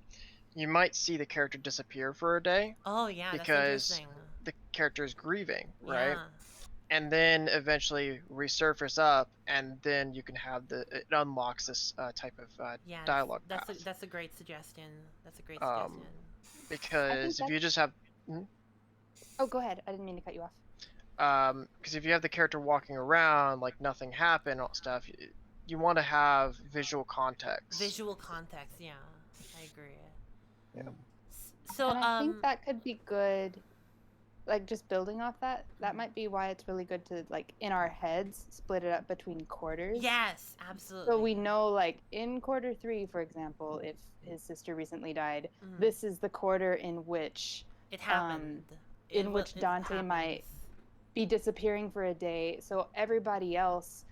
Speaker 2: you might see the character disappear for a day
Speaker 1: Oh yeah, that's
Speaker 2: because
Speaker 1: interesting.
Speaker 2: the character is grieving, right?
Speaker 1: Yeah.
Speaker 2: And then eventually resurface up, and then you can have it unlocks this type of
Speaker 1: Yeah,
Speaker 2: dialogue
Speaker 1: that's
Speaker 2: path.
Speaker 1: that's a great suggestion. That's a great
Speaker 2: Um,
Speaker 1: suggestion.
Speaker 2: because if you just have
Speaker 3: Oh, go ahead. I didn't mean to cut you off.
Speaker 2: because if you have the character walking around like nothing happened, all stuff, you want to have visual context.
Speaker 1: Visual context, yeah, I agree.
Speaker 2: Yeah.
Speaker 1: So
Speaker 3: and I think that could be good. Like just building off that, that might be why it's really good to like in our heads split it up between quarters.
Speaker 1: Yes, absolutely.
Speaker 3: So we know like in quarter 3, for example, if his sister recently died, this is the quarter in which
Speaker 1: it happened.
Speaker 3: In which Dante might be disappearing for a day. So everybody else,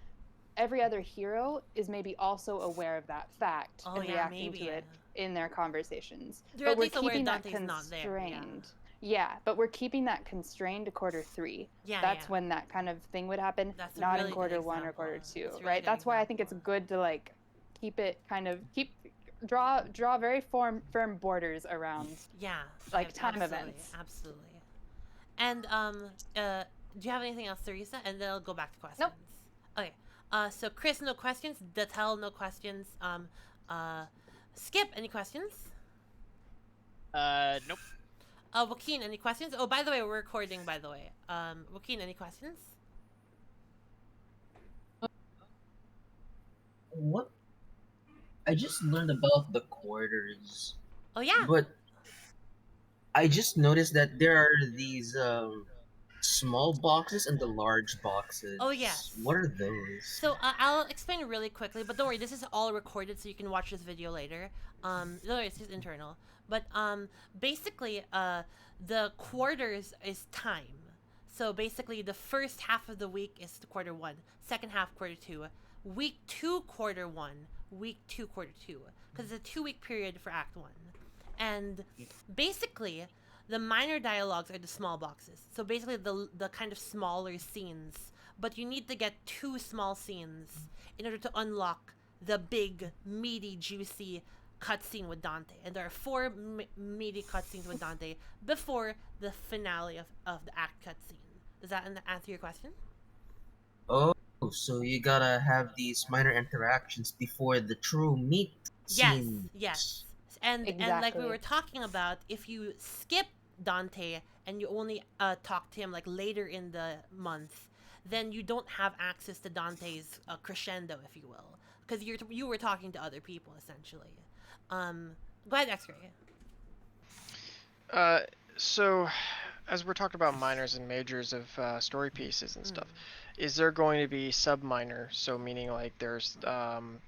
Speaker 3: every other hero is maybe also aware of that fact and reacting to it in their conversations.
Speaker 1: But we're keeping that
Speaker 3: constrained. Yeah, but we're keeping that constrained to quarter 3.
Speaker 1: Yeah,
Speaker 3: that's when that kind of thing would happen.
Speaker 1: That's
Speaker 3: not
Speaker 1: really
Speaker 3: in quarter 1 or quarter 2,
Speaker 1: really
Speaker 3: right? That's why I think it's good to like keep it kind of draw very firm borders around.
Speaker 1: Yeah,
Speaker 3: like time events.
Speaker 1: Absolutely. And do you have anything else, Teresa? And then I'll go back to questions.
Speaker 3: Nope.
Speaker 1: Okay. So Chris, no questions. Datel, no questions. Skip, any questions?
Speaker 5: Nope.
Speaker 1: Joaquin, any questions? Oh, by the way, we're recording. By the way, Joaquin, any questions?
Speaker 6: What? I just learned about the quarters.
Speaker 1: Oh yeah.
Speaker 6: But I just noticed that there are these small boxes and the large boxes.
Speaker 1: Oh yes.
Speaker 6: What are those?
Speaker 1: So I'll explain really quickly, but don't worry, this is all recorded, so you can watch this video later. Don't worry, it's just internal. But basically, the quarters is time. So basically, the first half of the week is quarter 1, second half quarter 2, week 2 quarter 1, week 2 quarter 2, because it's a 2-week period for Act 1. And basically, the minor dialogues are the small boxes. So basically, the kind of smaller scenes. But you need to get 2 small scenes in order to unlock the big, meaty, juicy cutscene with Dante. And there are 4 meaty cutscenes with Dante before the finale of the act cutscene. Does that answer your question?
Speaker 6: Oh, so you gotta have these minor interactions before the true meat scene.
Speaker 1: Yes. And like we were talking about, if you skip Dante and you only talk to him like later in the month, then you don't have access to Dante's crescendo, if you will, because you were talking to other people essentially. Go ahead, X-Ray.
Speaker 2: So, as we're talking about minors and majors of story pieces and stuff, is there going to be sub-minor? So meaning like there's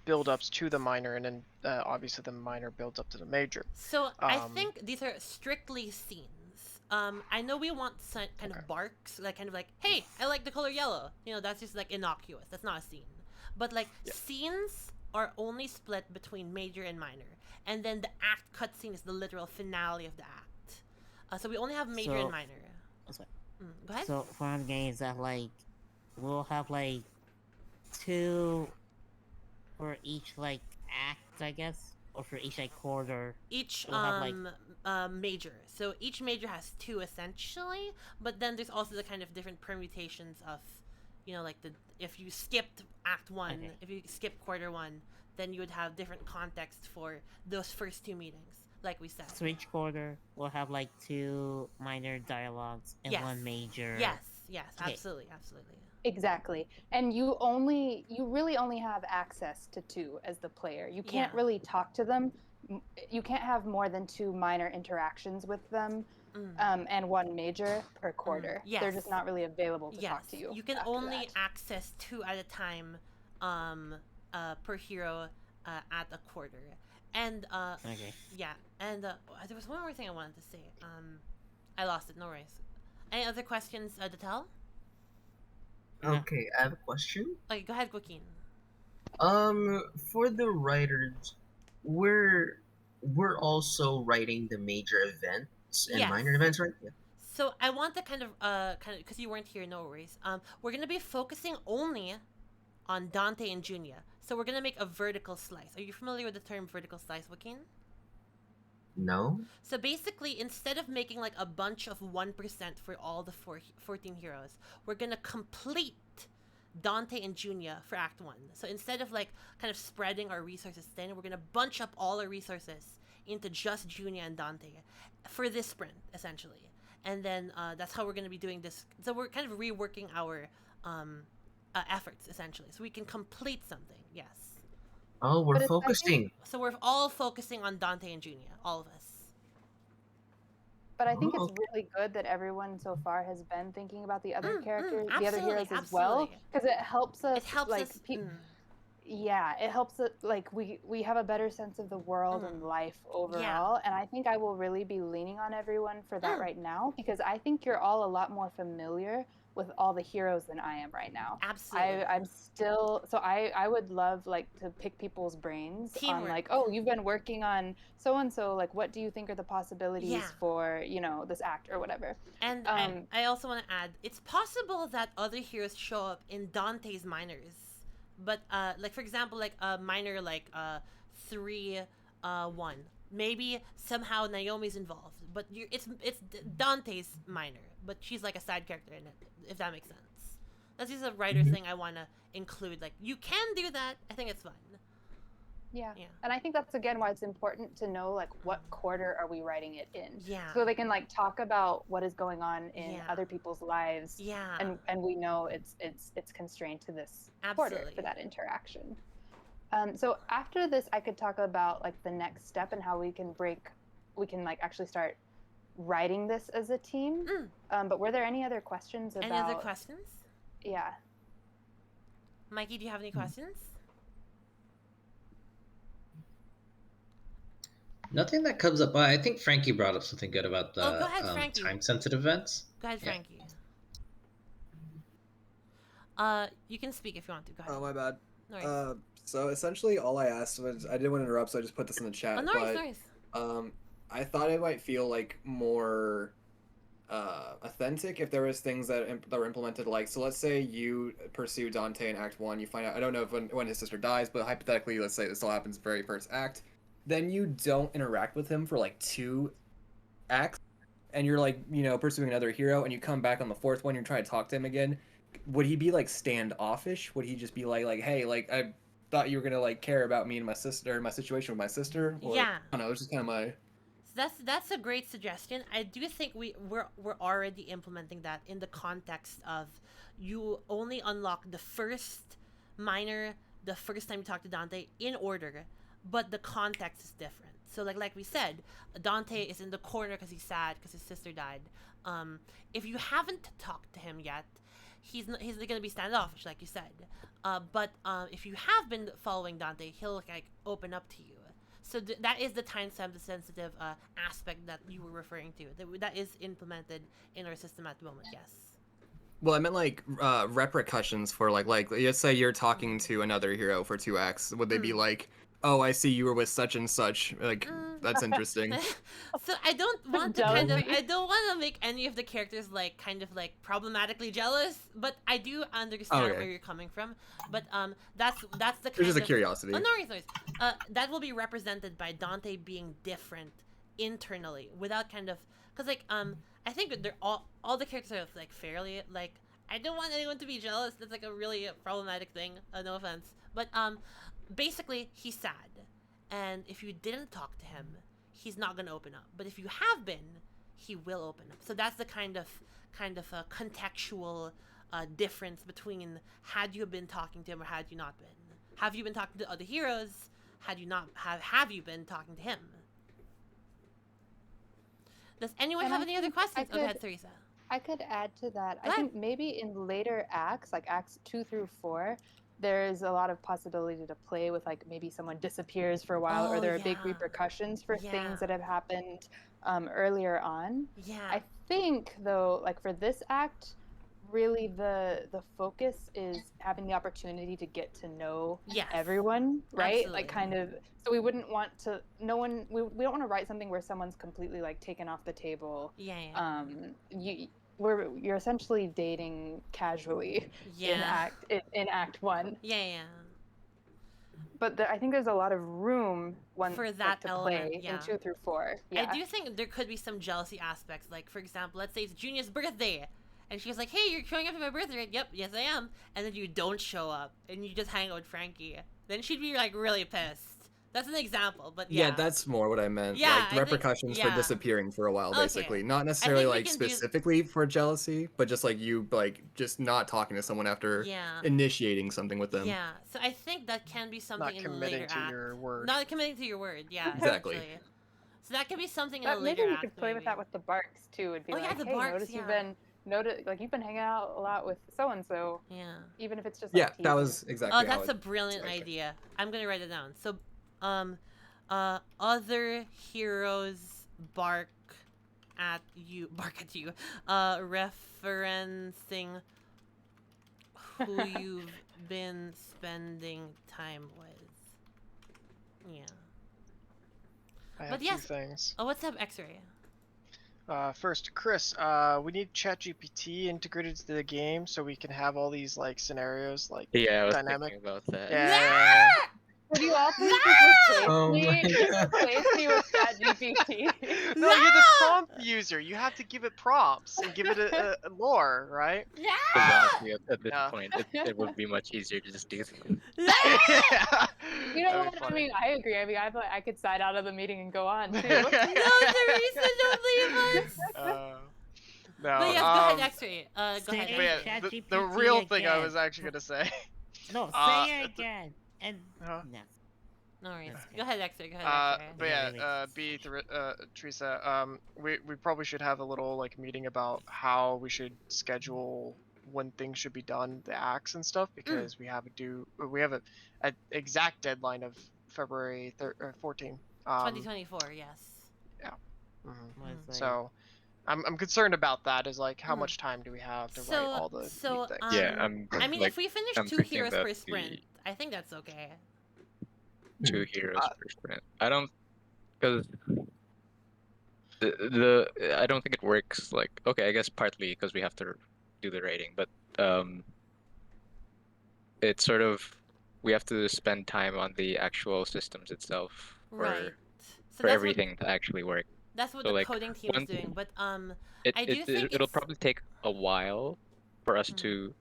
Speaker 2: build-ups to the minor, and then obviously the minor builds up to the major.
Speaker 1: So I think these are strictly scenes. I know we want some kind of barks, like kind of like, hey, I like the color yellow. You know, that's just like innocuous. That's not a scene. But like scenes are only split between major and minor, and then the act cutscene is the literal finale of the act. So we only have major and minor. Go ahead.
Speaker 4: So for our games that like we'll have like 2 for each like act, I guess, or for each like quarter.
Speaker 1: Each
Speaker 4: we'll have, like...
Speaker 1: major. So each major has 2 essentially, but then there's also the kind of different permutations of, you know, like if you skipped act 1, if you skipped quarter 1, then you would have different context for those first 2 meetings, like we said.
Speaker 4: So each quarter we'll have like 2 minor dialogues and 1 major.
Speaker 1: Yes,
Speaker 4: Okay.
Speaker 1: absolutely.
Speaker 3: Exactly. And you really only have access to 2 as the player. You can't really talk to them. You can't have more than 2 minor interactions with them, and 1 major per quarter.
Speaker 1: Yes.
Speaker 3: They're just not really available to talk to you.
Speaker 1: You can only access 2 at a time per hero at a quarter. And and there was one more thing I wanted to say. I lost it. No worries. Any other questions to tell?
Speaker 6: Okay, I have a question.
Speaker 1: Okay, go ahead, Joaquin.
Speaker 6: For the writers, we're also writing the major events and minor events, right? Yeah.
Speaker 1: So I want to kind of because you weren't here, no worries. We're gonna be focusing only on Dante and Junia. So we're gonna make a vertical slice. Are you familiar with the term vertical slice, Joaquin?
Speaker 6: No.
Speaker 1: So basically, instead of making like a bunch of 1% for all the 14 heroes, we're gonna complete Dante and Junia for Act 1. So instead of like kind of spreading our resources thin, we're gonna bunch up all our resources into just Junia and Dante for this sprint, essentially. And then that's how we're gonna be doing this. So we're kind of reworking our efforts, essentially, so we can complete something. Yes.
Speaker 6: Oh, we're focusing.
Speaker 1: So we're all focusing on Dante and Junia, all of us.
Speaker 3: But I think it's really good that everyone so far has been thinking about the other characters, the other heroes as well, because it helps us. Yeah, it helps it, like we have a better sense of the world and life overall, and I think I will really be leaning on everyone for that right now, because I think you're all a lot more familiar with all the heroes than I am right now.
Speaker 1: Absolutely.
Speaker 3: I'm still, so I would love like to pick people's brains on like, oh, you've been working on so and so, like what do you think are the possibilities for, you know, this act or whatever.
Speaker 1: And I also want to add, it's possible that other heroes show up in Dante's minors, but like for example, like a minor like 3-1, maybe somehow Naomi's involved, but it's Dante's minor, but she's like a side character in it, if that makes sense. That's just a writer thing I want to include. Like, you can do that. I think it's fun.
Speaker 3: Yeah. And I think that's again why it's important to know like what quarter are we writing it in. So they can like talk about what is going on in other people's lives. And we know it's constrained to this quarter for that interaction. So after this, I could talk about like the next step and how we can like actually start writing this as a team. But were there any other questions about...
Speaker 1: Any other questions?
Speaker 3: Yeah.
Speaker 1: Mikey, do you have any questions?
Speaker 7: Nothing that comes up. I think Frankie brought up something good about the time-sensitive events.
Speaker 1: Go ahead, Frankie. You can speak if you want to. Go ahead.
Speaker 8: Oh, my bad.
Speaker 1: No
Speaker 8: so essentially all I asked was, I didn't want to interrupt, so I just put this in the chat.
Speaker 1: Oh, nice.
Speaker 8: I thought it might feel like more authentic if there was things that were implemented, like, so let's say you pursue Dante in Act 1, you find out, I don't know if when his sister dies, but hypothetically, let's say this all happens very first act, then you don't interact with him for like 2 acts, and you're like, you know, pursuing another hero, and you come back on the 4th one, you're trying to talk to him again. Would he be like standoffish? Would he just be like, hey, like, I thought you were gonna like care about me and my sister, my situation with my sister? Or,
Speaker 1: yeah.
Speaker 8: I don't know, it's just kind of my...
Speaker 1: That's a great suggestion. I do think we're already implementing that in the context of you only unlock the first minor the first time you talk to Dante in order, but the context is different. So like we said, Dante is in the corner because he's sad because his sister died. If you haven't talked to him yet, he's gonna be standoffish like you said. But if you have been following Dante, he'll like open up to you. So that is the time sensitive aspect that you were referring to. That is implemented in our system at the moment. Yes.
Speaker 8: Well, I meant like repercussions for like let's say you're talking to another hero for 2x. Would they be like, "Oh, I see you were with such and such." Like that's interesting.
Speaker 1: So I don't want to I don't want to make any of the characters like kind of like problematically jealous, but I do understand where you're coming from. But that's the kind of
Speaker 8: just a curiosity.
Speaker 1: Oh, no worries. That will be represented by Dante being different internally without kind of because like I think they're all the characters are like fairly like I don't want anyone to be jealous. That's like a really problematic thing. No offense, but basically he's sad, and if you didn't talk to him, he's not gonna open up. But if you have been, he will open up. So that's the kind of a contextual difference between had you been talking to him or had you not been. Have you been talking to other heroes? Had you not have you been talking to him? Does anyone have any other questions? Go ahead, Teresa.
Speaker 3: I could add to that. I think maybe in later acts, like acts 2 through 4, there's a lot of possibility to play with like maybe someone disappears for a while or there are big repercussions for things that have happened earlier on.
Speaker 1: Yeah.
Speaker 3: I think though, like for this act, really the focus is having the opportunity to get to know everyone, right?
Speaker 1: Absolutely.
Speaker 3: Like kind of so we wouldn't want to we don't want to write something where someone's completely like taken off the table. You're essentially dating casually in act 1. But I think there's a lot of room
Speaker 1: for that
Speaker 3: to
Speaker 1: element,
Speaker 3: play in 2 through 4.
Speaker 1: I do think there could be some jealousy aspects. Like for example, let's say it's Junior's birthday. And she's like, "Hey, you're showing up at my birthday." Yep, yes I am. And then you don't show up, and you just hang out with Frankie. Then she'd be like really pissed. That's an example, but
Speaker 8: yeah, that's more what I meant. Like repercussions for disappearing for a while, basically. Not necessarily like specifically for jealousy, but just like you like just not talking to someone after initiating something with them.
Speaker 1: Yeah, so I think that can be something in the later act.
Speaker 2: Your word.
Speaker 1: Not committing to your word. Yeah,
Speaker 8: exactly.
Speaker 1: So that could be something in a later
Speaker 3: maybe
Speaker 1: act.
Speaker 3: Maybe you could play with that with the Barks too. It'd be like,
Speaker 1: the
Speaker 3: hey,
Speaker 1: Barks,
Speaker 3: notice you've been hanging out a lot with so and so.
Speaker 1: Yeah.
Speaker 3: Even if it's just like
Speaker 8: that was exactly.
Speaker 1: Oh, that's a brilliant idea. I'm gonna write it down. So, other heroes bark at you, referencing who you've been spending time with. Yeah.
Speaker 2: I have two things.
Speaker 1: Oh, what's up, X-Ray?
Speaker 2: First, Chris, we need ChatGPT integrated to the game so we can have all these like scenarios like
Speaker 9: I was
Speaker 2: dynamic.
Speaker 9: thinking about that.
Speaker 2: Yeah.
Speaker 3: Would you all please replace me with ChatGPT?
Speaker 2: No, you're the prompt user. You have to give it prompts and give it a lore, right?
Speaker 1: Yeah.
Speaker 9: Honestly, at this point, it would be much easier to just do that.
Speaker 2: Yeah.
Speaker 3: You know what? I mean, I agree. I mean, I could side out of the meeting and go on too.
Speaker 1: No, Teresa, don't leave us.
Speaker 2: No.
Speaker 1: But yes, go ahead, X-Ray. Go ahead.
Speaker 2: But yeah, the real thing I was actually gonna say.
Speaker 4: No, say it again. And
Speaker 1: no worries. Go ahead, X-Ray. Go ahead.
Speaker 2: But yeah, Teresa, we probably should have a little like meeting about how we should schedule when things should be done, the acts and stuff, because we have a exact deadline of February 14.
Speaker 1: 2024. Yes.
Speaker 2: Yeah. So. I'm concerned about that. Is like how much time do we have to write all the things?
Speaker 1: I mean, if we finish 2 heroes per sprint, I think that's okay.
Speaker 9: 2 heroes per sprint. I don't, because I don't think it works. Like, okay, I guess partly because we have to do the rating, but it's sort of we have to spend time on the actual systems itself for everything to actually work.
Speaker 1: That's what the coding team is doing, but I do think
Speaker 9: it'll probably take a while for us to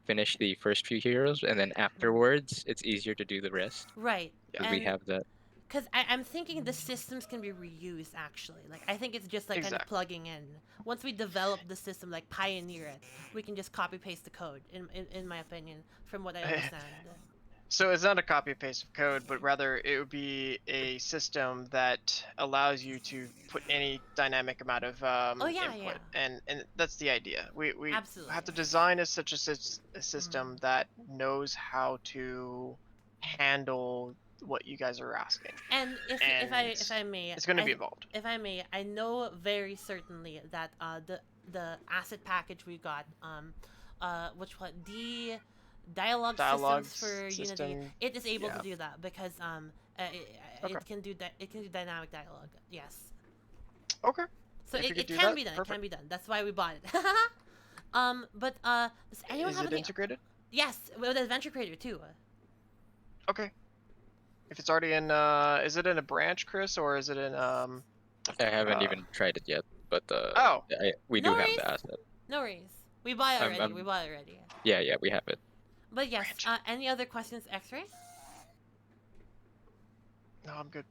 Speaker 9: finish the first few heroes, and then afterwards it's easier to do the rest.
Speaker 1: Right.
Speaker 9: Because we have that.
Speaker 1: Because I'm thinking the systems can be reused, actually. Like, I think it's just, like, kind of plugging in. Once we develop the system, like, pioneer it, we can just copy-paste the code, in my opinion, from what I understand.
Speaker 2: So it's not a copy-paste of code, but rather it would be a system that allows you to put any dynamic amount of input. And that's the idea. We
Speaker 1: Absolutely
Speaker 2: have to design a system that knows how to handle what you guys are asking.
Speaker 1: And if I may,
Speaker 2: it's going to be evolved.
Speaker 1: If I may, I know very certainly that the asset package we got, which one, the dialogue systems for Unity, it is able to do that because it can do dynamic dialogue. Yes.
Speaker 2: Okay.
Speaker 1: So it can be done. Perfect. It can be done. That's why we bought it. But does anyone have
Speaker 2: it integrated?
Speaker 1: Yes, with Adventure Creator too.
Speaker 2: Okay. If it's already in, is it in a branch, Chris, or is it in
Speaker 9: I haven't even tried it yet, but we do have the asset.
Speaker 1: No worries. We bought it already. We bought it already.
Speaker 9: Yeah, we have it.
Speaker 1: But yes, any other questions, X-Ray?
Speaker 2: No, I'm good.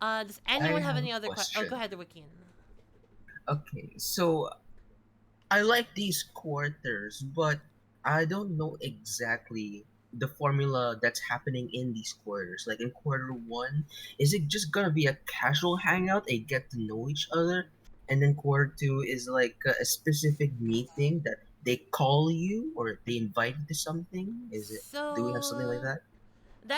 Speaker 1: Does anyone have any other questions? Oh, go ahead, Wikian.
Speaker 6: Okay, so I like these quarters, but I don't know exactly the formula that's happening in these quarters. Like in quarter 1, is it just gonna be a casual hangout, a get to know each other, and then quarter 2 is like a specific meeting that they call you or they invite you to something? Is it? Do we have something like that?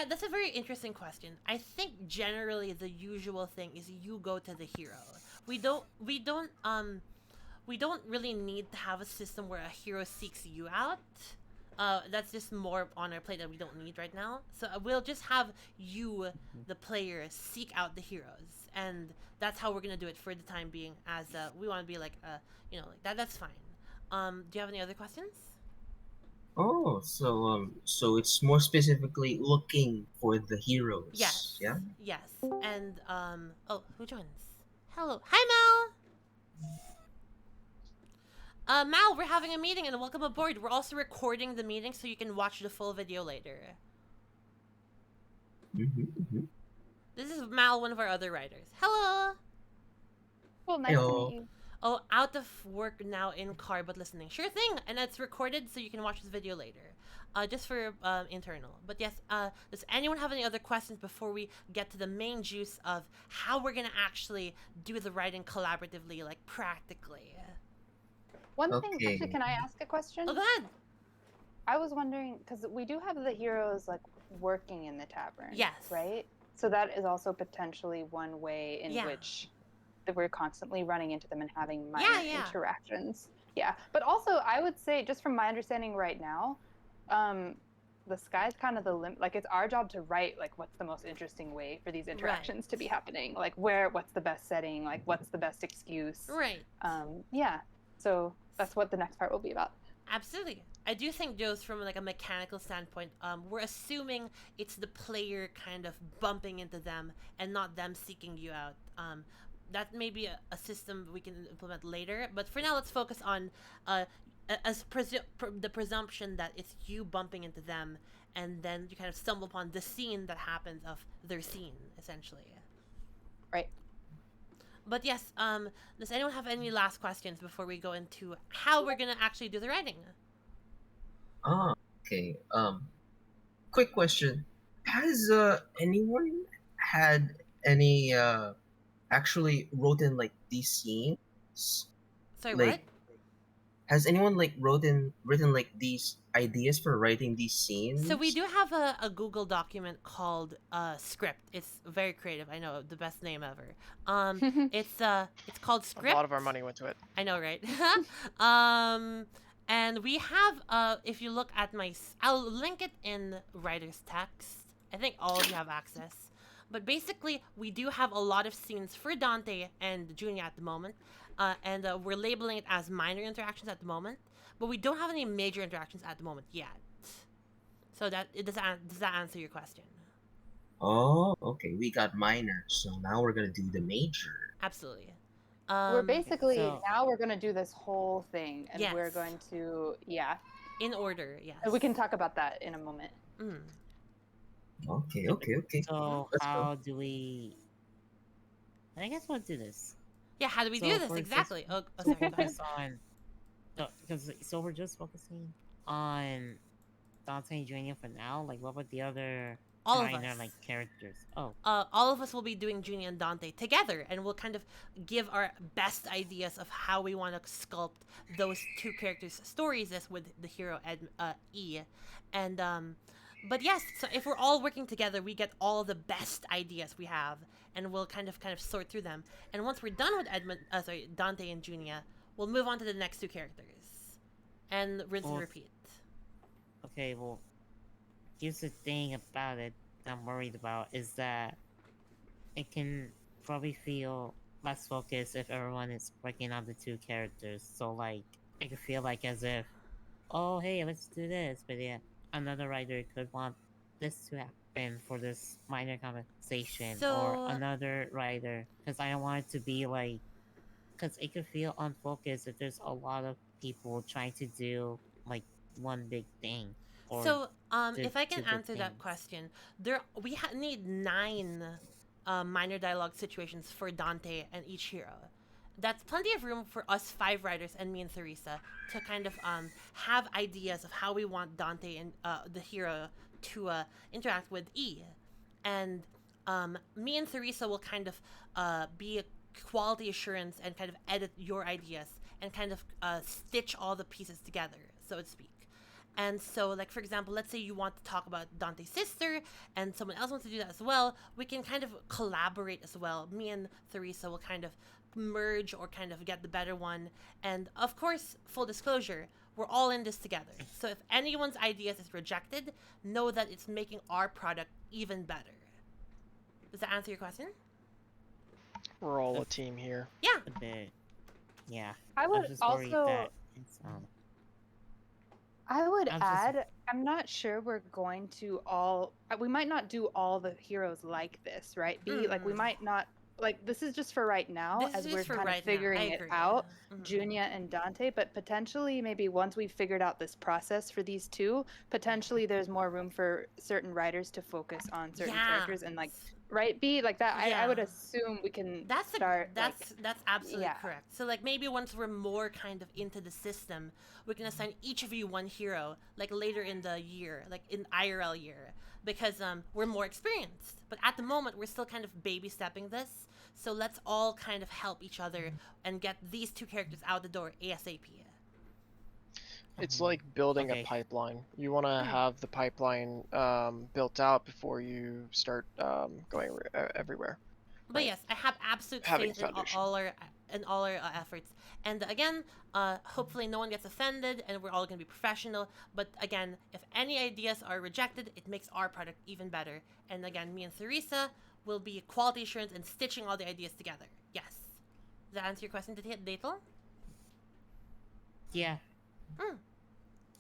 Speaker 1: That's a very interesting question. I think generally the usual thing is you go to the hero. We don't really need to have a system where a hero seeks you out. That's just more on our plate that we don't need right now. So we'll just have you, the player, seek out the heroes, and that's how we're gonna do it for the time being. As we want to be like, like that. That's fine. Do you have any other questions?
Speaker 6: Oh, so it's more specifically looking for the heroes.
Speaker 1: Yes.
Speaker 6: Yeah.
Speaker 1: Yes, and oh, who joins? Hello, hi Mal. Mal, we're having a meeting and welcome aboard. We're also recording the meeting so you can watch the full video later. This is Mal, one of our other writers. Hello.
Speaker 3: Well, nice to meet you.
Speaker 1: Oh, out of work now, in car, but listening. Sure thing, and it's recorded so you can watch this video later. Just for internal. But yes, does anyone have any other questions before we get to the main juice of how we're gonna actually do the writing collaboratively, like practically?
Speaker 3: One thing, actually, can I ask a question?
Speaker 1: Oh, go ahead.
Speaker 3: I was wondering, because we do have the heroes like working in the tavern.
Speaker 1: Yes.
Speaker 3: Right? So that is also potentially one way in which we're constantly running into them and having minor interactions. Yeah. But also, I would say, just from my understanding right now, the sky's kind of the limit. Like, it's our job to write, like, what's the most interesting way for these interactions to be happening. Like, what's the best setting? Like, what's the best excuse?
Speaker 1: Right.
Speaker 3: Yeah. So that's what the next part will be about.
Speaker 1: Absolutely. I do think, Joe's from like a mechanical standpoint, we're assuming it's the player kind of bumping into them and not them seeking you out. That may be a system we can implement later, but for now, let's focus on the presumption that it's you bumping into them, and then you kind of stumble upon the scene that happens of their scene, essentially.
Speaker 3: Right.
Speaker 1: But yes, does anyone have any last questions before we go into how we're gonna actually do the writing?
Speaker 6: Okay. Quick question: has anyone had any actually written like these scenes?
Speaker 1: Sorry,
Speaker 6: like,
Speaker 1: what?
Speaker 6: Has anyone like written like these ideas for writing these scenes?
Speaker 1: So we do have a Google document called Script. It's very creative. I know, the best name ever. It's called Script.
Speaker 2: A lot of our money went to it.
Speaker 1: I know, right? And we have if you look at I'll link it in writer's text. I think all of you have access. But basically, we do have a lot of scenes for Dante and Junior at the moment. And we're labeling it as minor interactions at the moment, but we don't have any major interactions at the moment yet. So does that answer your question?
Speaker 6: Oh, okay. We got minor, so now we're gonna do the major.
Speaker 1: Absolutely.
Speaker 3: We're basically now we're gonna do this whole thing, and we're going to in order. Yes. We can talk about that in a moment.
Speaker 6: Okay.
Speaker 4: So
Speaker 6: Let's go.
Speaker 4: how do we? I guess we'll do this.
Speaker 1: Yeah, how do we do this exactly? Sorry, go ahead.
Speaker 4: Focus on. So we're just focusing on Dante Jr. for now. Like, what would the other
Speaker 1: all of
Speaker 4: minor
Speaker 1: us.
Speaker 4: like characters? Oh,
Speaker 1: all of us will be doing Junior and Dante together, and we'll kind of give our best ideas of how we want to sculpt those two characters' stories as with the hero E, and but yes, so if we're all working together, we get all the best ideas we have, and we'll kind of sort through them. And once we're done with Dante and Junior, we'll move on to the next two characters, and rinse and repeat.
Speaker 4: Okay, well, here's the thing about it I'm worried about is that it can probably feel less focused if everyone is working on the two characters. So, like, it could feel like as if, oh, hey, let's do this. But yeah, another writer could want this to happen for this minor conversation. Or another writer, because I don't want it to be like, because it could feel unfocused if there's a lot of people trying to do, like, one big thing.
Speaker 1: So, if I can answer that question, we need 9 minor dialogue situations for Dante and each hero. That's plenty of room for us 5 writers and me and Theresa to kind of have ideas of how we want Dante and the hero to interact with E. And me and Theresa will kind of be a quality assurance and kind of edit your ideas and kind of stitch all the pieces together, so to speak. And so, like, for example, let's say you want to talk about Dante's sister and someone else wants to do that as well. We can kind of collaborate as well. Me and Theresa will kind of merge or kind of get the better one. And of course, full disclosure, we're all in this together. So if anyone's ideas is rejected, know that it's making our product even better. Does that answer your question?
Speaker 2: We're all a team here.
Speaker 1: Yeah.
Speaker 4: A bit. Yeah.
Speaker 3: I would also. I would add, I'm not sure we're going to all. We might not do all the heroes like this, right? Like, we might not. Like, this is just for right now, as we're kind of figuring it out, Junia and Dante. But potentially, maybe once we've figured out this process for these two, potentially there's more room for certain writers to focus on certain characters and, like, right, B, like that. I would assume we can start.
Speaker 1: That's absolutely correct. So, like, maybe once we're more kind of into the system, we can assign each of you one hero, like, later in the year, like in IRL year, because we're more experienced. But at the moment, we're still kind of baby stepping this. So let's all kind of help each other and get these two characters out the door ASAP.
Speaker 2: It's like building a pipeline. You want to have the pipeline built out before you start going everywhere.
Speaker 1: But yes, I have absolute faith in all our efforts. And again, hopefully no one gets offended and we're all going to be professional. But again, if any ideas are rejected, it makes our product even better. And again, me and Theresa will be quality assurance and stitching all the ideas together. Yes. Does that answer your question, Datel?
Speaker 4: Yeah.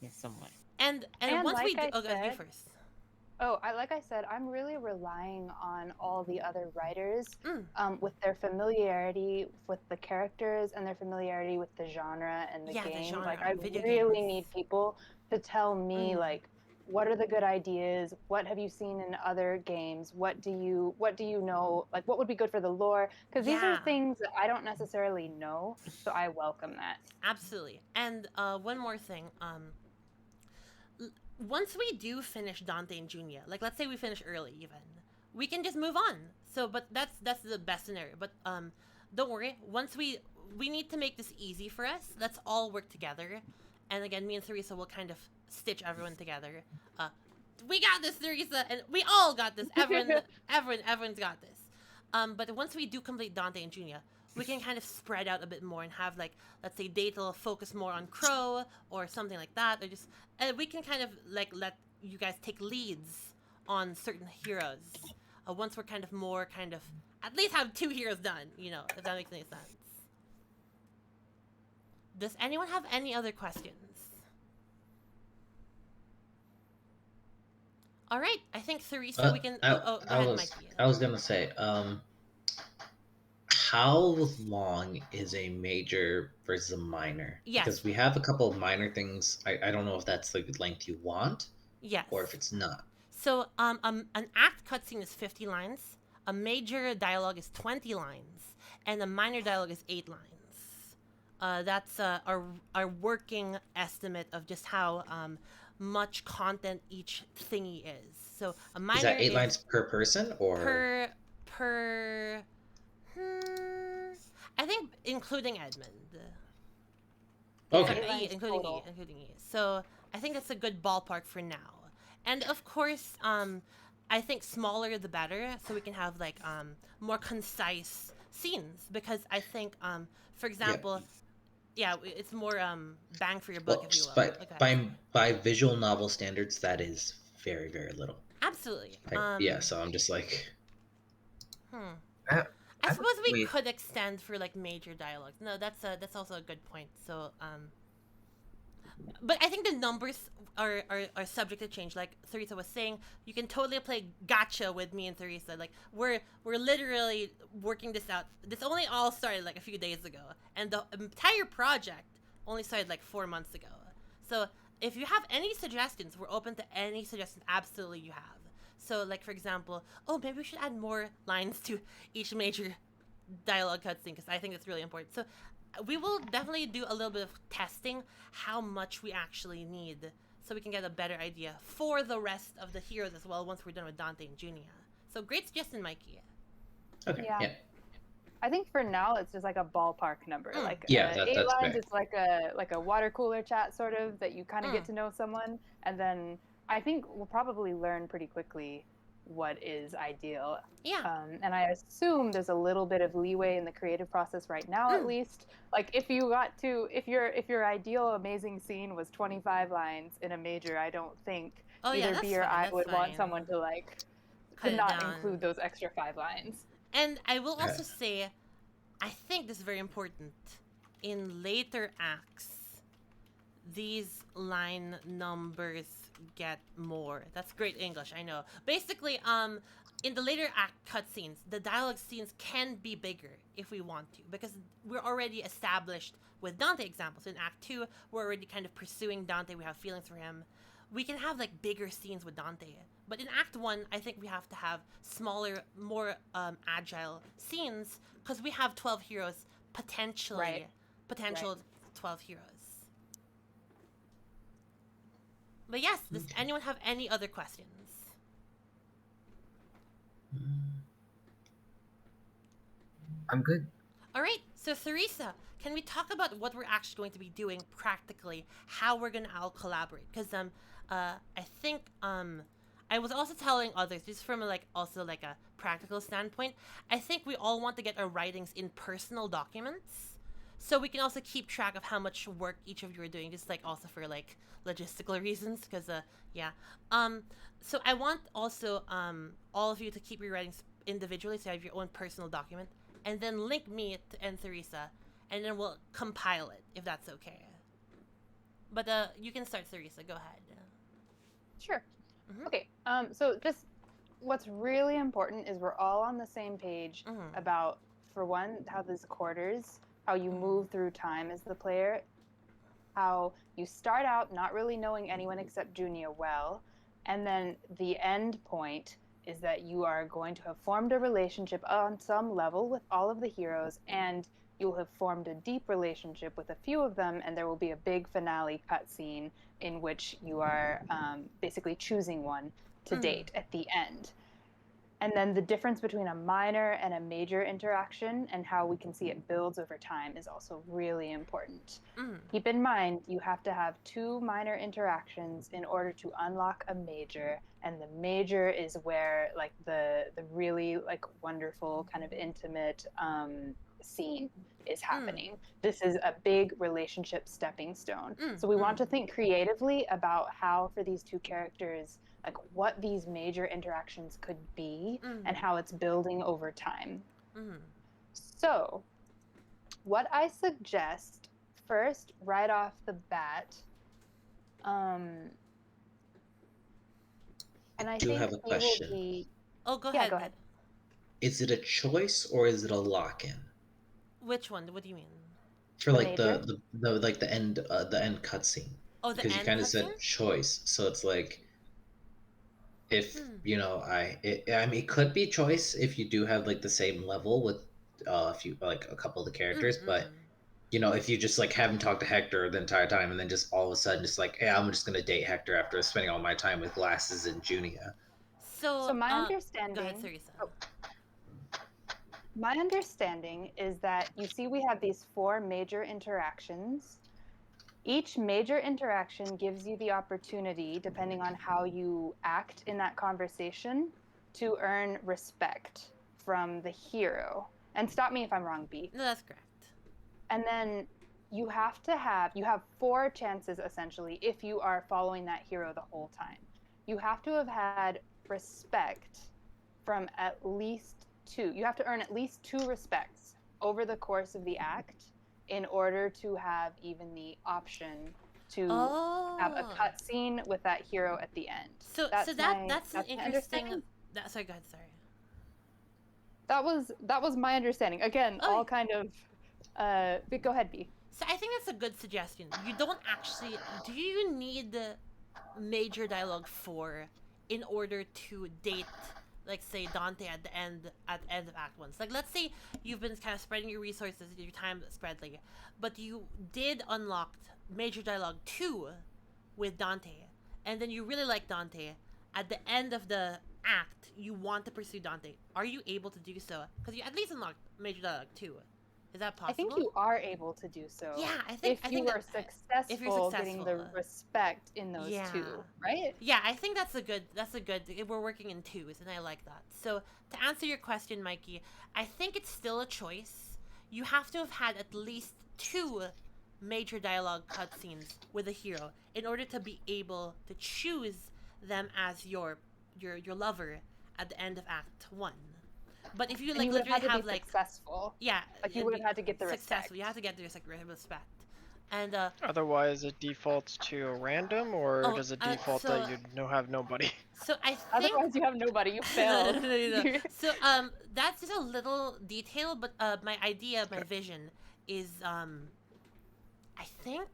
Speaker 4: Yeah, somewhat.
Speaker 1: And once
Speaker 3: like
Speaker 1: we do,
Speaker 3: you
Speaker 1: first.
Speaker 3: Like I said, I'm really relying on all the other writers with their familiarity with the characters and their familiarity with the genre and the game.
Speaker 1: The genre,
Speaker 3: like, I really need people to tell me, like, what are the good ideas? What have you seen in other games? What do you know? Like, what would be good for the lore? Because these are things that I don't necessarily know, so I welcome that.
Speaker 1: Absolutely. And one more thing. Once we do finish Dante and Junia, like, let's say we finish early even, we can just move on. So, but that's the best scenario. But don't worry. Once we need to make this easy for us. Let's all work together. And again, me and Theresa will kind of stitch everyone together. We got this, Theresa, and we all got this. Everyone's got this. But once we do complete Dante and Junia, we can kind of spread out a bit more and have, like, let's say Datel focus more on Crow or something like that. Or just we can kind of, like, let you guys take leads on certain heroes. Once we're kind of more at least have 2 heroes done, if that makes any sense. Does anyone have any other questions? All right, I think Theresa, we can. Go ahead, Mikey.
Speaker 7: I was gonna say, how long is a major versus a minor?
Speaker 1: Yes.
Speaker 7: Because we have a couple of minor things. I don't know if that's the length you want.
Speaker 1: Yes.
Speaker 7: Or if it's not.
Speaker 1: So an act cutscene is 50 lines, a major dialogue is 20 lines, and a minor dialogue is 8 lines. That's our working estimate of just how much content each thingy is. So a minor
Speaker 7: is that 8 lines per person or
Speaker 1: per I think including Edmund.
Speaker 7: Okay.
Speaker 1: Yeah, including E. So I think that's a good ballpark for now. And of course, I think smaller the better, so we can have like more concise scenes. Because I think, for example, it's more bang for your buck, if you will.
Speaker 7: By visual novel standards, that is very, very little.
Speaker 1: Absolutely.
Speaker 7: So I'm just like,
Speaker 1: I suppose we could extend for like major dialogues. No, that's also a good point. So but I think the numbers are subject to change. Like Theresa was saying, you can totally play gotcha with me and Theresa. Like we're literally working this out. This only all started like a few days ago, and the entire project only started like 4 months ago. So if you have any suggestions, we're open to any suggestions. Absolutely, you have. So like for example, maybe we should add more lines to each major dialogue cutscene because I think it's really important. So we will definitely do a little bit of testing how much we actually need so we can get a better idea for the rest of the heroes as well once we're done with Dante and Junia. So great suggestion, Mikey.
Speaker 7: Okay. Yeah.
Speaker 3: I think for now it's just like a ballpark number. Like
Speaker 7: 8
Speaker 3: lines,
Speaker 7: fair.
Speaker 3: it's like a water cooler chat sort of that you kind of get to know someone, and then I think we'll probably learn pretty quickly what is ideal.
Speaker 1: Yeah.
Speaker 3: And I assume there's a little bit of leeway in the creative process right now, at least. Like if your ideal amazing scene was 25 lines in a major, I don't think either B or I would want someone to to not include those extra 5 lines.
Speaker 1: And I will also say, I think this is very important. In later acts, these line numbers get more. That's great English, I know. Basically, in the later act cutscenes, the dialogue scenes can be bigger if we want to, because we're already established with Dante examples. In Act 2, we're already kind of pursuing Dante. We have feelings for him. We can have like bigger scenes with Dante. But in Act 1, I think we have to have smaller, more agile scenes because we have 12 heroes potential 12 heroes. But yes, does anyone have any other questions?
Speaker 6: I'm good.
Speaker 1: All right, so Theresa, can we talk about what we're actually going to be doing practically, how we're going to all collaborate? Because I think I was also telling others, just from a practical standpoint, I think we all want to get our writings in personal documents, so we can also keep track of how much work each of you are doing, just like also for like logistical reasons. Because so I want also all of you to keep your writings individually, so you have your own personal document, and then link me and Theresa, and then we'll compile it if that's okay. But you can start, Theresa. Go ahead.
Speaker 3: Sure. Okay. So just what's really important is we're all on the same page about, for one, how these quarters, how you move through time as the player, how you start out not really knowing anyone except Junia well, and then the end point is that you are going to have formed a relationship on some level with all of the heroes, and you'll have formed a deep relationship with a few of them, and there will be a big finale cutscene in which you are basically choosing one to date at the end. And then the difference between a minor and a major interaction and how we can see it builds over time is also really important. Keep in mind, you have to have 2 minor interactions in order to unlock a major, and the major is where like the really like wonderful kind of intimate scene is happening. This is a big relationship stepping stone. So we want to think creatively about how, for these 2 characters, like what these major interactions could be and how it's building over time. So what I suggest first, right off the bat, and I
Speaker 7: do
Speaker 3: think
Speaker 7: have a question.
Speaker 1: Go ahead.
Speaker 3: Go ahead.
Speaker 7: Is it a choice or is it a lock-in?
Speaker 1: Which one? What do you mean?
Speaker 7: For like the end end cutscene.
Speaker 1: Oh, the end.
Speaker 7: Because you kind of said choice, so it's like if you know, I mean, it could be choice if you do have like the same level with a few, like a couple of the characters, but you know, if you just like haven't talked to Hector the entire time and then just all of a sudden just like, hey, I'm just gonna date Hector after spending all my time with Glasses and Junia.
Speaker 1: So
Speaker 3: my
Speaker 1: go
Speaker 3: understanding.
Speaker 1: ahead, Teresa.
Speaker 3: My understanding is that you see we have these 4 major interactions. Each major interaction gives you the opportunity, depending on how you act in that conversation, to earn respect from the hero. And stop me if I'm wrong, B.
Speaker 1: No, that's correct.
Speaker 3: And then you have 4 chances essentially if you are following that hero the whole time. You have to have had respect from at least 2. You have to earn at least 2 respects over the course of the act in order to have even the option to have a cutscene with that hero at the end.
Speaker 1: That's an interesting. Sorry, go ahead. Sorry.
Speaker 3: That was my understanding. Again, all kind of. Go ahead, B.
Speaker 1: So I think that's a good suggestion. You don't actually. Do you need the major dialogue 4 in order to date, like, say, Dante at the end of Act 1? So, like, let's say you've been kind of spreading your resources, your time spread, like, but you did unlock major dialogue 2 with Dante, and then you really like Dante. At the end of the act, you want to pursue Dante. Are you able to do so? Because you at least unlocked major dialogue 2. Is that possible?
Speaker 3: I think you are able to do so.
Speaker 1: Yeah, I think
Speaker 3: if you're successful getting the respect in those 2, right?
Speaker 1: Yeah, I think that's a good. We're working in 2s, and I like that. So to answer your question, Mikey, I think it's still a choice. You have to have had at least 2 major dialogue cutscenes with a hero in order to be able to choose them as your lover at the end of Act 1. But if you like literally have like
Speaker 3: successful,
Speaker 1: yeah,
Speaker 3: like you would have had to get the
Speaker 1: successful.
Speaker 3: respect.
Speaker 1: You have to get the respect, and
Speaker 2: otherwise it defaults to a random, or does it default that you have nobody?
Speaker 1: So I think
Speaker 3: otherwise you have nobody. You failed.
Speaker 1: No. So that's just a little detail, but my idea, my vision is I think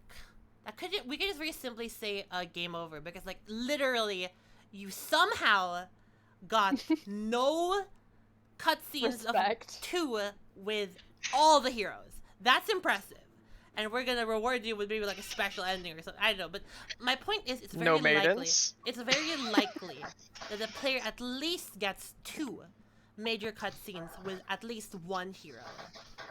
Speaker 1: we could just very simply say game over, because like literally you somehow got no cutscenes of 2 with all the heroes. That's impressive. And we're gonna reward you with maybe like a special ending or something. I don't know, but my point is it's very likely. It's very likely that the player at least gets 2 major cutscenes with at least 1 hero.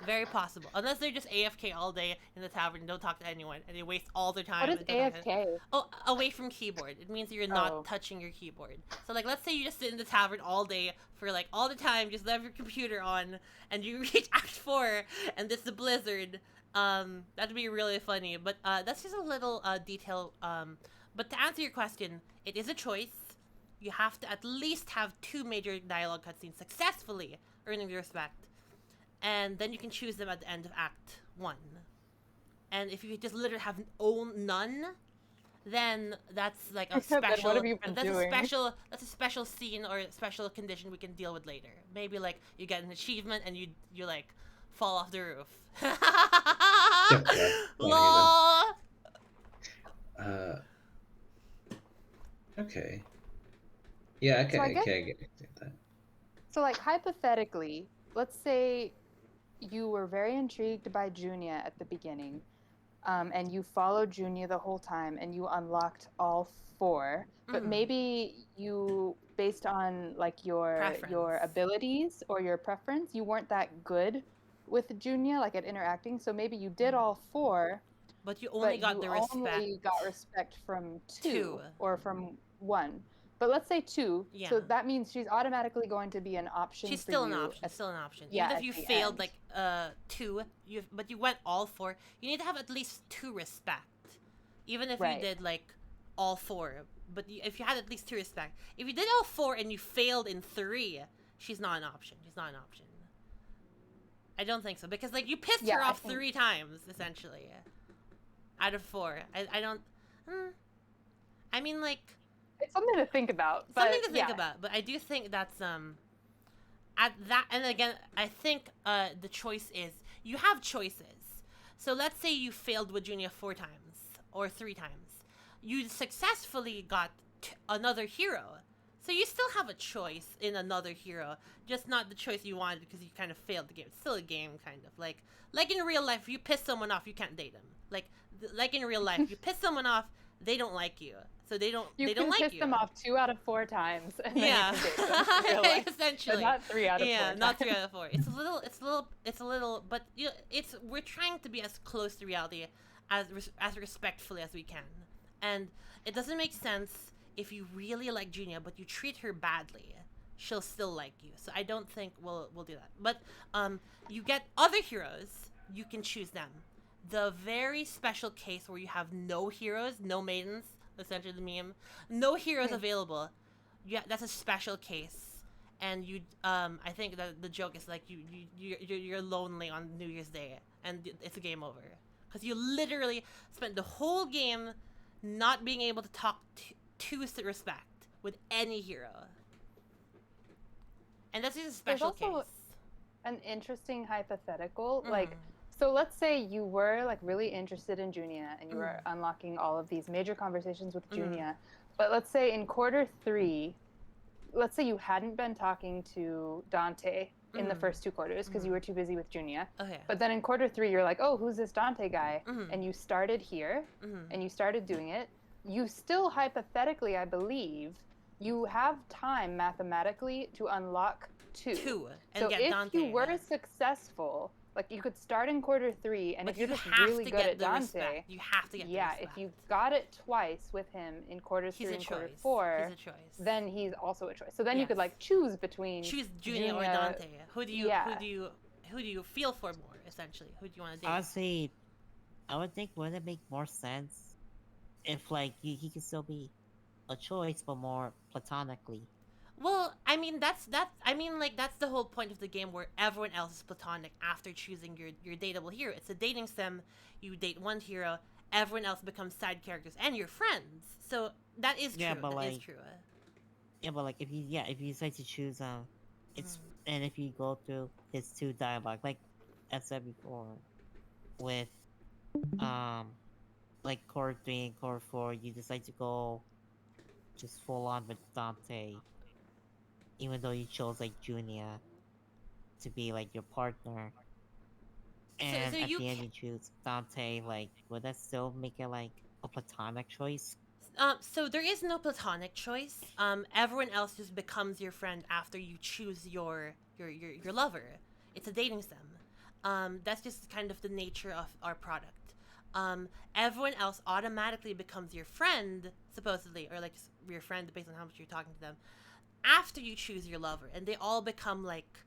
Speaker 1: Very possible. Unless they're just AFK all day in the tavern and don't talk to anyone, and they waste all their time.
Speaker 3: What is AFK?
Speaker 1: Oh, away from keyboard. It means you're not touching your keyboard. So like, let's say you just sit in the tavern all day for like all the time, just leave your computer on, and you reach Act 4, and it's the blizzard. That'd be really funny. But that's just a little detail. But to answer your question, it is a choice. You have to at least have 2 major dialogue cutscenes successfully earning the respect. And then you can choose them at the end of Act 1. And if you just literally have none, then that's like a special.
Speaker 3: What have you been doing?
Speaker 1: That's a special scene or a special condition we can deal with later. Maybe like you get an achievement and you like fall off the roof. Lol.
Speaker 7: Okay. Yeah, okay, I get that.
Speaker 3: So, like, hypothetically, let's say you were very intrigued by Junia at the beginning, and you followed Junia the whole time, and you unlocked all 4, but maybe you, based on, like, your abilities or your preference, you weren't that good with Junia, like, at interacting, so maybe you did all 4,
Speaker 1: but you only got
Speaker 3: respect from 2 or from 1. But let's say 2, so that means she's automatically going to be an option.
Speaker 1: She's still an option. Still an option.
Speaker 3: Yeah,
Speaker 1: even if you failed like 2, but you went all 4, you need to have at least 2 respect. Even if you did like all 4, but if you had at least 2 respect. If you did all 4 and you failed in 3, she's not an option. She's not an option. I don't think so, because like you pissed her off 3 times essentially. Out of 4, I don't. I mean, like.
Speaker 3: It's something to think about.
Speaker 1: Something to think about, but I do think that's at that, and again, I think the choice is you have choices. So let's say you failed with Junia 4 times or 3 times, you successfully got another hero. So you still have a choice in another hero, just not the choice you wanted because you kind of failed the game. It's still a game, kind of like in real life. If you piss someone off, you can't date them. Like in real life, you piss someone off, they don't like you, so they don't like you.
Speaker 3: You can piss them off 2 out of 4 times, and then
Speaker 1: Yeah,
Speaker 3: you can date them in real life.
Speaker 1: essentially.
Speaker 3: But not 3 out of 4.
Speaker 1: Yeah, not 3
Speaker 3: times.
Speaker 1: out of 4. It's a little, but you know, we're trying to be as close to reality as respectfully as we can, and it doesn't make sense if you really like Junia but you treat her badly. She'll still like you. So I don't think we'll do that. But you get other heroes. You can choose them. The very special case where you have no heroes, no maidens, essentially the meme, no heroes available. Yeah, that's a special case. And you, I think that the joke is like you're lonely on New Year's Day, and it's a game over because you literally spent the whole game not being able to talk to respect with any hero. And that's just a special
Speaker 3: There's also
Speaker 1: case.
Speaker 3: an interesting hypothetical, like, so let's say you were like really interested in Junia and you were unlocking all of these major conversations with Junia, but let's say in quarter 3, let's say you hadn't been talking to Dante in the first 2 quarters because you were too busy with Junia.
Speaker 1: Okay.
Speaker 3: But then in quarter 3, you're like, oh, who's this Dante guy? And you started here and you started doing it. You still hypothetically, I believe, you have time mathematically to unlock 2.
Speaker 1: And
Speaker 3: so
Speaker 1: get
Speaker 3: if
Speaker 1: Dante,
Speaker 3: you were successful, like you could start in quarter 3, and
Speaker 1: but
Speaker 3: if you're
Speaker 1: you
Speaker 3: just
Speaker 1: have
Speaker 3: really
Speaker 1: to
Speaker 3: good
Speaker 1: get
Speaker 3: at
Speaker 1: the
Speaker 3: Dante,
Speaker 1: respect. You have to get the respect.
Speaker 3: if you got it twice with him in quarter 3 and quarter 4,
Speaker 1: he's a choice.
Speaker 3: then he's also a choice. So then you could like choose between
Speaker 1: Junia or Dante. Who do you feel for more? Essentially, who do you want to date?
Speaker 4: Honestly, I would think would it make more sense if like he could still be a choice, but more platonically.
Speaker 1: Well, I mean that's the whole point of the game where everyone else is platonic after choosing your dateable hero. It's a dating sim. You date one hero, everyone else becomes side characters and your friends. So that is true. That is true.
Speaker 4: Yeah, but like if you decide to choose it's and if you go through his 2 dialogue, like I said before, with like core 3 and core 4, you decide to go just full on with Dante, even though you chose like Junia to be like your partner, and
Speaker 1: so
Speaker 4: at
Speaker 1: you
Speaker 4: the end you choose Dante, like would that still make it like a platonic choice?
Speaker 1: So there is no platonic choice. Everyone else just becomes your friend after you choose your lover. It's a dating sim. That's just kind of the nature of our product. Everyone else automatically becomes your friend, supposedly, or like your friend based on how much you're talking to them, after you choose your lover, and they all become like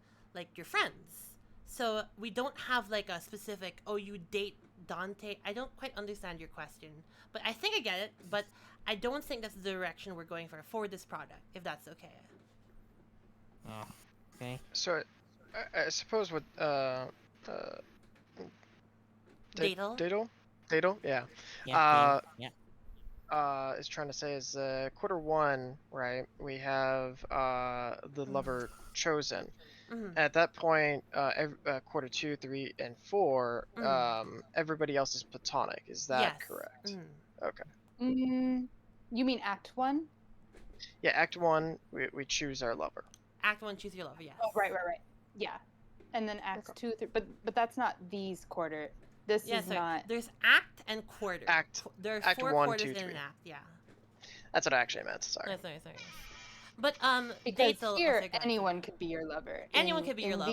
Speaker 1: your friends. So we don't have like a specific, oh, you date Dante. I don't quite understand your question, but I think I get it. But I don't think that's the direction we're going for this product, if that's okay.
Speaker 4: Oh, okay.
Speaker 2: So, I suppose what Daedal, yeah. Is trying to say is quarter 1, right? We have the lover chosen. At that point, quarter 2, 3, and 4, everybody else is platonic. Is that correct? Okay.
Speaker 3: You mean Act 1?
Speaker 2: Yeah, Act 1, we choose our lover.
Speaker 1: Act 1, choose your lover. Yes.
Speaker 3: Oh, right. Yeah, and then Act 2, 3, but that's not these quarter. This is not.
Speaker 1: There's act and quarter. There are
Speaker 2: act
Speaker 1: 4
Speaker 2: 1,
Speaker 1: quarters
Speaker 2: 2,
Speaker 1: in
Speaker 2: 3.
Speaker 1: an act. Yeah.
Speaker 2: That's what I actually meant. Sorry.
Speaker 1: Sorry. But
Speaker 3: because here anyone could be your lover.
Speaker 1: Anyone could be your lover.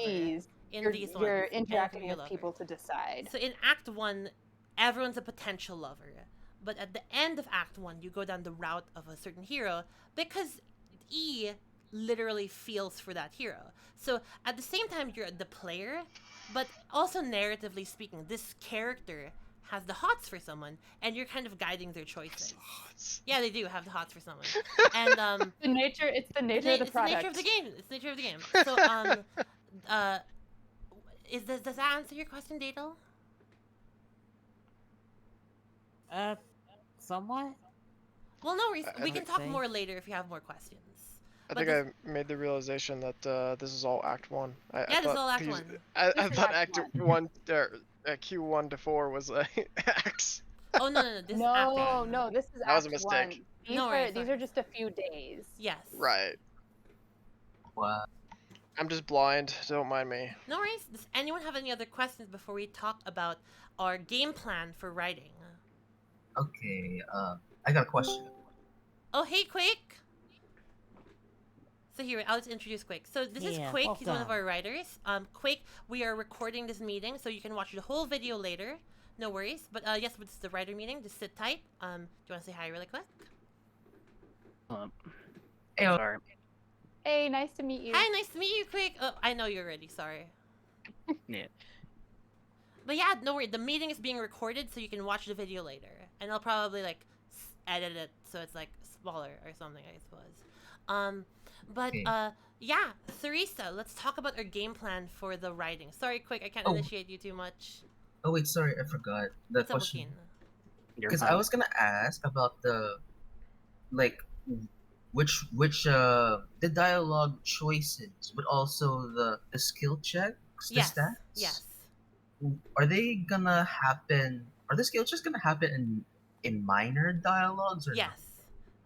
Speaker 3: You're interacting with people to decide.
Speaker 1: So in Act 1, everyone's a potential lover. But at the end of Act 1, you go down the route of a certain hero because E literally feels for that hero. So at the same time, you're the player, but also narratively speaking, this character has the hots for someone, and you're kind of guiding their choices. Yeah, they do have the hots for someone. And
Speaker 3: it's the nature of the product.
Speaker 1: It's the nature of the game. It's the nature of the game. So does that answer your question, Daedal?
Speaker 4: Somewhat.
Speaker 1: Well, no, we can talk more later if you have more questions.
Speaker 2: I think I made the realization that this is all Act 1.
Speaker 1: This is all Act 1.
Speaker 2: I thought Act 1, Q1 to 4 was acts.
Speaker 1: Oh no, this is Act 1.
Speaker 3: No, this is Act 1.
Speaker 2: That was a mistake.
Speaker 3: These are just a few days.
Speaker 1: Yes.
Speaker 2: Right.
Speaker 6: Wow.
Speaker 2: I'm just blind. Don't mind me.
Speaker 1: No worries. Does anyone have any other questions before we talk about our game plan for writing?
Speaker 6: Okay. I got a question.
Speaker 1: Oh, hey, Quake. So here, I'll just introduce Quake. So this is Quake. He's one of our writers. Quake, we are recording this meeting, so you can watch the whole video later. No worries. But yes, it's the writer meeting. Just sit tight. Do you want to say hi really quick?
Speaker 6: Hey,
Speaker 10: Sorry.
Speaker 3: Hey, nice to meet you.
Speaker 1: Hi, nice to meet you, Quake. Oh, I know you're ready. Sorry.
Speaker 10: Yeah.
Speaker 1: But yeah, no worry. The meeting is being recorded, so you can watch the video later, and I'll probably like edit it so it's like smaller or something, I suppose. But yeah, Theresa, let's talk about our game plan for the writing. Sorry, Quick, I can't initiate you too much.
Speaker 6: Oh wait, sorry, I forgot the
Speaker 1: What's up,
Speaker 6: question.
Speaker 1: Joaquin?
Speaker 6: Because I was gonna ask about the, like, which the dialogue choices, but also the skill checks, the
Speaker 1: Yes,
Speaker 6: stats.
Speaker 1: yes.
Speaker 6: Are they gonna happen? Are the skill checks gonna happen in minor dialogues or?
Speaker 1: Yes.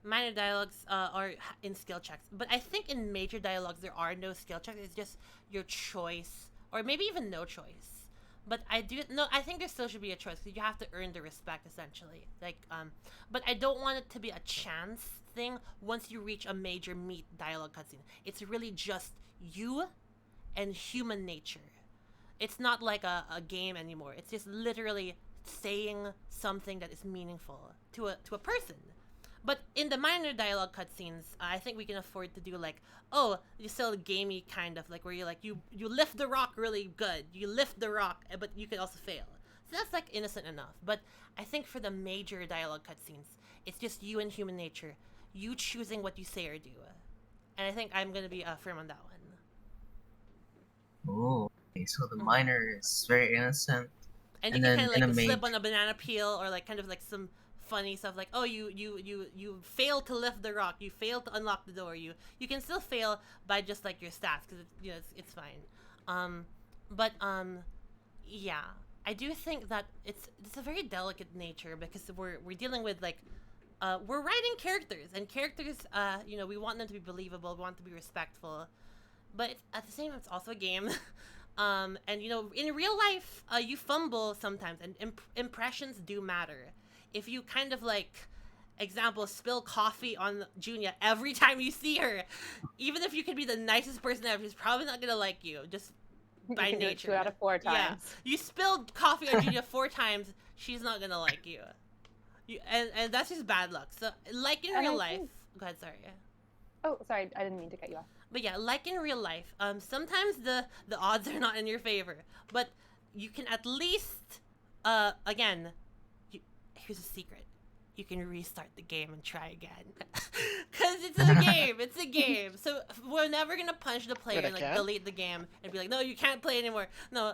Speaker 1: Minor dialogues are in skill checks, but I think in major dialogues there are no skill checks. It's just your choice, or maybe even no choice. But I think there still should be a choice because you have to earn the respect essentially. But I don't want it to be a chance thing once you reach a major meat dialogue cutscene. It's really just you and human nature. It's not like a game anymore. It's just literally saying something that is meaningful to a person. But in the minor dialogue cutscenes, I think we can afford to do like, oh, you still gamey kind of like where you lift the rock really good. You lift the rock, but you can also fail. So that's like innocent enough. But I think for the major dialogue cutscenes, it's just you and human nature, you choosing what you say or do. And I think I'm gonna be firm on that one.
Speaker 6: Oh, okay. So the minor is very innocent.
Speaker 1: And you can kind of like slip on a banana peel or like kind of like some funny stuff like, oh, you failed to lift the rock, you failed to unlock the door, you can still fail by just like your stats because it's fine. Yeah, I do think that it's a very delicate nature because we're dealing with like we're writing characters and characters we want them to be believable, we want them to be respectful, but at the same time it's also a game. And in real life you fumble sometimes, and impressions do matter. If you kind of like, example, spill coffee on Junia every time you see her, even if you could be the nicest person ever, she's probably not gonna like you just by nature.
Speaker 3: 2 out of 4 times.
Speaker 1: Yeah, you spilled coffee on Junia 4 times, she's not gonna like you. And that's just bad luck. So like in real life, go ahead. Sorry.
Speaker 3: Oh, sorry, I didn't mean to cut you off.
Speaker 1: But yeah, like in real life, sometimes the odds are not in your favor, but you can at least, again, here's a secret. You can restart the game and try again. Because it's a game. It's a game. So we're never going to punish the player and like delete the game and be like, no, you can't play anymore. No.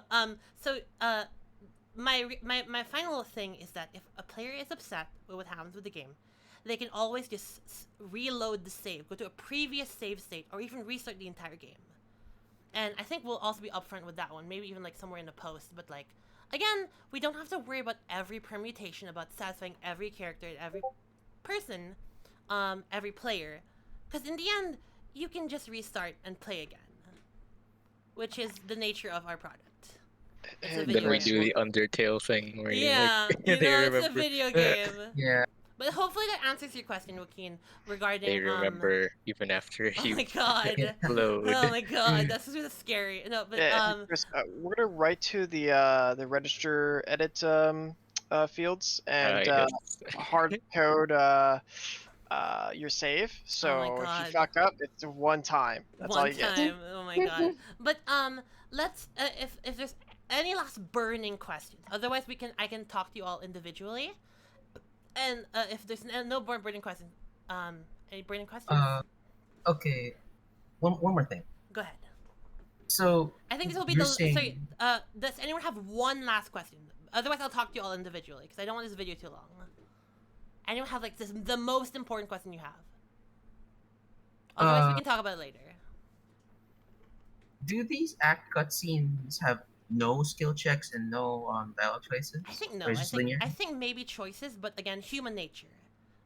Speaker 1: My final thing is that if a player is upset with what happens with the game, they can always just reload the save, go to a previous save state, or even restart the entire game. And I think we'll also be upfront with that one, maybe even like somewhere in the post, but like, again, we don't have to worry about every permutation, about satisfying every character, every person, every player. Because in the end, you can just restart and play again. Which is the nature of our product. It's a video
Speaker 9: Then we
Speaker 1: game.
Speaker 9: do the Undertale thing where
Speaker 1: it's a video game.
Speaker 6: Yeah.
Speaker 1: But hopefully that answers your question, Joaquin, regarding
Speaker 9: they remember even after
Speaker 1: oh
Speaker 9: you
Speaker 1: my god.
Speaker 9: load.
Speaker 1: Oh my god, that's really scary. No, but
Speaker 2: Chris, we're gonna write to the register edit fields and hard code your save. So if you fuck up, it's one time. That's all you get.
Speaker 1: One time. Oh my god. But let's if there's any last burning questions. Otherwise I can talk to you all individually. And if there's no burning questions, any burning questions?
Speaker 6: Okay. One more thing.
Speaker 1: Go ahead.
Speaker 6: So
Speaker 1: I think this will be
Speaker 6: saying...
Speaker 1: does anyone have one last question? Otherwise, I'll talk to you all individually because I don't want this video too long. Anyone have like the most important question you have? Otherwise, we can talk about it later.
Speaker 6: Do these act cutscenes have no skill checks and no dialogue choices?
Speaker 1: I think no.
Speaker 6: Or just linear?
Speaker 1: I think maybe choices, but again, human nature.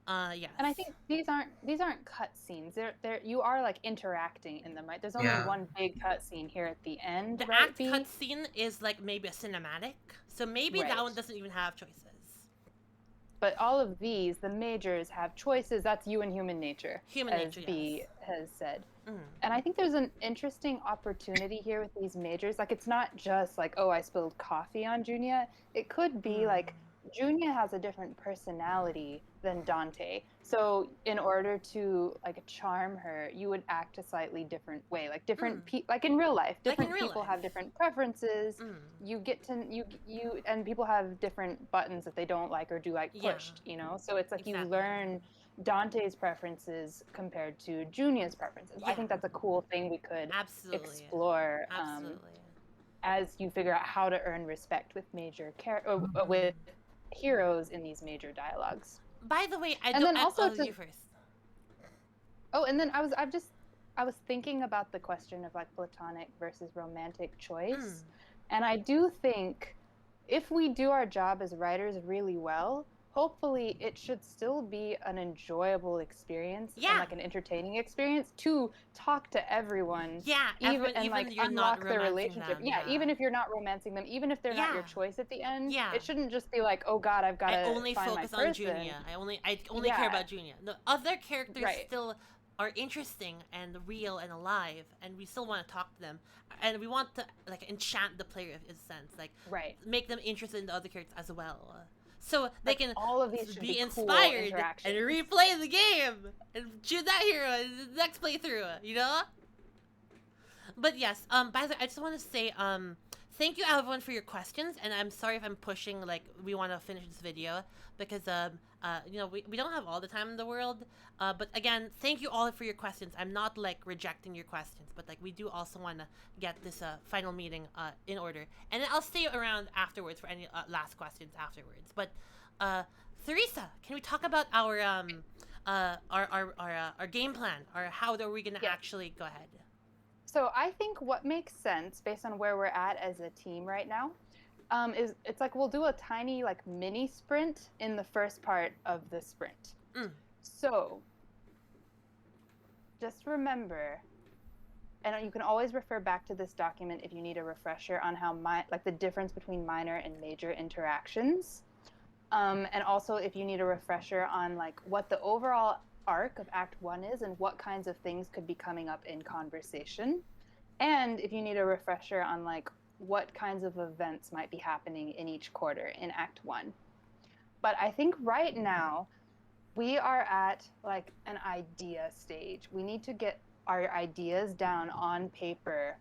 Speaker 1: Yes.
Speaker 3: And I think these aren't cutscenes. They're you are like interacting in them, right? There's only one big cutscene here at the end,
Speaker 1: the
Speaker 3: right?
Speaker 1: act cutscene is like maybe a cinematic, so maybe that one doesn't even have choices.
Speaker 3: But all of these, the majors, have choices. That's you and human nature, as B has said. And I think there's an interesting opportunity here with these majors. Like, it's not just like, oh, I spilled coffee on Junia. It could be like Junia has a different personality than Dante. So in order to like charm her, you would act a slightly different way. Like different like in real life, different people have different preferences. You get to you and people have different buttons that they don't like or do like pushed, you know? So it's like you learn Dante's preferences compared to Junia's preferences. I think that's a cool thing we could explore as you figure out how to earn respect with with heroes in these major dialogues.
Speaker 1: By the way, you first.
Speaker 3: Oh, and then I was thinking about the question of like platonic versus romantic choice. And I do think if we do our job as writers really well, hopefully it should still be an enjoyable experience and like an entertaining experience to talk to everyone. Even like unlock their relationship. Even if you're not romancing them, even if they're not your choice at the end, it shouldn't just be like, oh God, I've got to
Speaker 1: only
Speaker 3: find
Speaker 1: focus
Speaker 3: my
Speaker 1: on Junia. I only care about Junia. The other characters still are interesting and real and alive, and we still want to talk to them, and we want to like enchant the player in a sense, like make them interested in the other characters as well, so they can
Speaker 3: all of these
Speaker 1: be inspired
Speaker 3: cool
Speaker 1: and replay the game and choose that hero in the next playthrough, you know. But yes, by the way, I just want to say thank you everyone for your questions, and I'm sorry if I'm pushing, like we want to finish this video because you know, we don't have all the time in the world, but again, thank you all for your questions. I'm not like rejecting your questions, but like we do also want to get this final meeting in order, and then I'll stay around afterwards for any last questions afterwards. But Theresa, can we talk about our game plan, or how are we gonna actually go ahead?
Speaker 3: So I think what makes sense based on where we're at as a team right now is it's like we'll do a tiny like mini sprint in the first part of the sprint. So just remember, and you can always refer back to this document if you need a refresher on how like the difference between minor and major interactions. And also if you need a refresher on like what the overall arc of Act 1 is and what kinds of things could be coming up in conversation. And if you need a refresher on like what kinds of events might be happening in each quarter in Act 1. But I think right now we are at like an idea stage. We need to get our ideas down on paper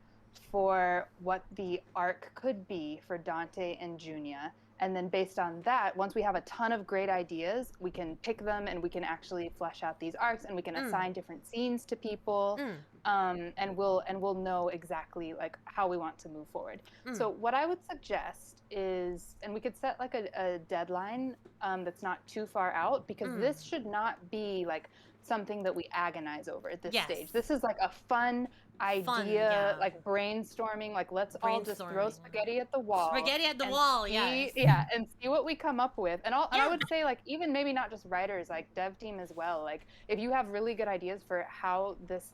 Speaker 3: for what the arc could be for Dante and Junia. And then based on that, once we have a ton of great ideas, we can pick them and we can actually flesh out these arcs, and we can assign different scenes to people, and we'll know exactly like how we want to move forward. So what I would suggest is, and we could set like a deadline that's not too far out, because this should not be like something that we agonize over at this stage. This is like a fun idea, like brainstorming, like let's all just throw spaghetti at the wall. And see what we come up with. And I would say like even maybe not just writers, like dev team as well. Like if you have really good ideas for how this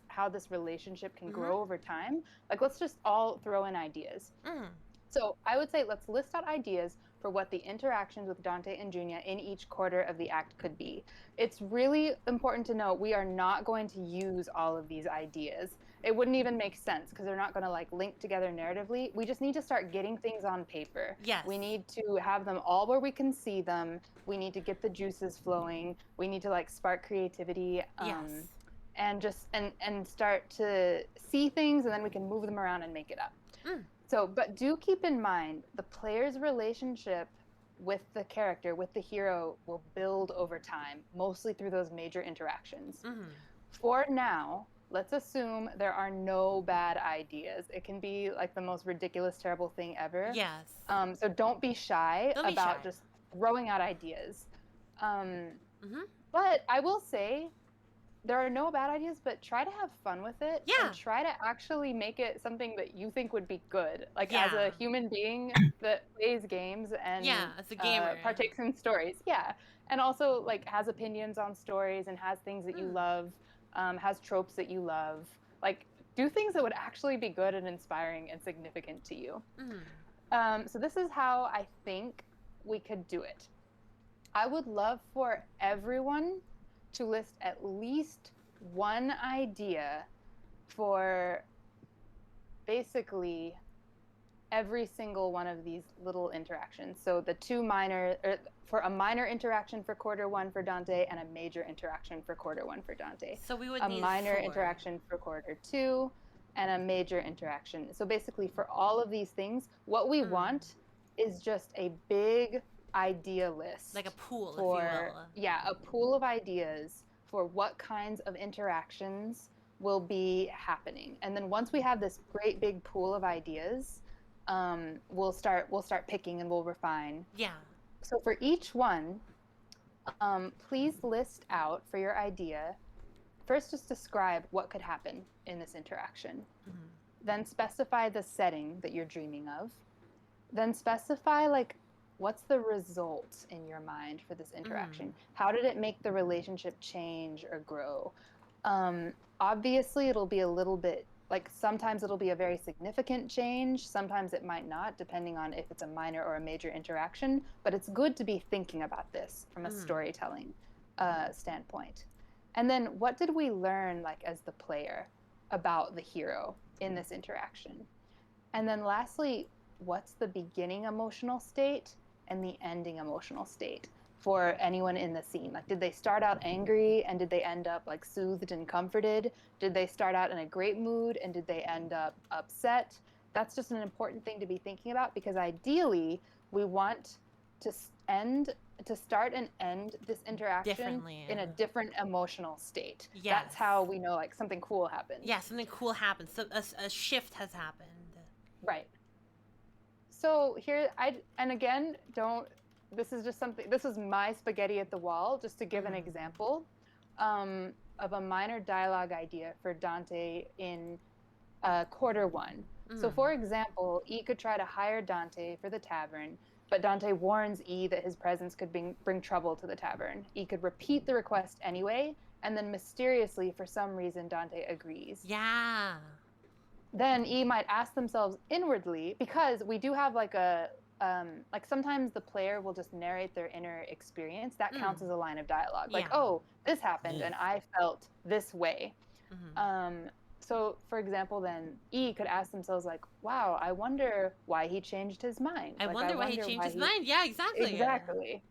Speaker 3: relationship can grow over time, like let's just all throw in ideas. So I would say let's list out ideas for what the interactions with Dante and Junia in each quarter of the act could be. It's really important to note we are not going to use all of these ideas. It wouldn't even make sense because they're not going to like link together narratively. We just need to start getting things on paper. We need to have them all where we can see them. We need to get the juices flowing. We need to like spark creativity. And just and start to see things, and then we can move them around and make it up. So, but do keep in mind the player's relationship with the character, with the hero, will build over time, mostly through those major interactions. For now, let's assume there are no bad ideas. It can be like the most ridiculous, terrible thing ever. So don't be shy about just throwing out ideas. But I will say, there are no bad ideas, but try to have fun with it. And try to actually make it something that you think would be good. Like as a human being that plays games and
Speaker 1: as a gamer,
Speaker 3: partakes in stories. and also like has opinions on stories and has things that you love, has tropes that you love. Like, do things that would actually be good and inspiring and significant to you. So this is how I think we could do it. I would love for everyone to list at least one idea for basically every single one of these little interactions. So the two minor, or for a minor interaction for quarter one for Dante and a major interaction for quarter one for Dante.
Speaker 1: So we would
Speaker 3: a
Speaker 1: need
Speaker 3: minor
Speaker 1: 4.
Speaker 3: interaction for quarter two and a major interaction. So basically for all of these things, what we want is just a big idea list.
Speaker 1: Like a pool,
Speaker 3: for,
Speaker 1: if you will.
Speaker 3: Yeah, a pool of ideas for what kinds of interactions will be happening. And then once we have this great big pool of ideas, we'll start picking and we'll refine.
Speaker 1: Yeah.
Speaker 3: So for each one, please list out for your idea. First, just describe what could happen in this interaction. Then specify the setting that you're dreaming of. Then specify like what's the result in your mind for this interaction? How did it make the relationship change or grow? Obviously, it'll be a little bit like sometimes it'll be a very significant change. Sometimes it might not, depending on if it's a minor or a major interaction. But it's good to be thinking about this from a storytelling standpoint. And then what did we learn like as the player about the hero in this interaction? And then lastly, what's the beginning emotional state and the ending emotional state for anyone in the scene? Like, did they start out angry and did they end up like soothed and comforted? Did they start out in a great mood and did they end up upset? That's just an important thing to be thinking about, because ideally we want to start and end this interaction in a different emotional state.
Speaker 1: Yes.
Speaker 3: That's how we know like something cool happened.
Speaker 1: Yeah, something cool happened. So a shift has happened.
Speaker 3: Right. So here, this is just something, this is my spaghetti at the wall, just to give an example of a minor dialogue idea for Dante in quarter one. So for example, E could try to hire Dante for the tavern, but Dante warns E that his presence could bring trouble to the tavern. E could repeat the request anyway, and then mysteriously, for some reason, Dante agrees.
Speaker 1: Yeah.
Speaker 3: Then E might ask themselves inwardly, because we do have like a, like sometimes the player will just narrate their inner experience. That counts as a line of dialogue. Like, oh, this happened and I felt this way. So for example, then E could ask themselves like, wow, I wonder why he changed his mind.
Speaker 1: I wonder why he changed his mind. Yeah, exactly.
Speaker 3: Exactly.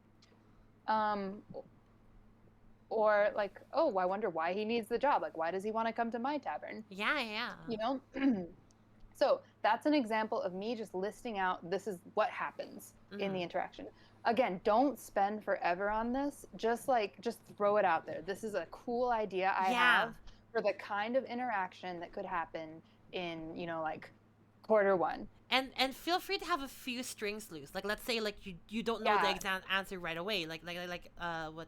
Speaker 3: Or like, oh, I wonder why he needs the job. Like, why does he want to come to my tavern?
Speaker 1: Yeah.
Speaker 3: You know? So that's an example of me just listing out, this is what happens in the interaction. Again, don't spend forever on this. Just throw it out there. This is a cool idea I have for the kind of interaction that could happen in, like quarter one.
Speaker 1: And feel free to have a few strings loose. Like, let's say like you don't know the exact answer right away. Like what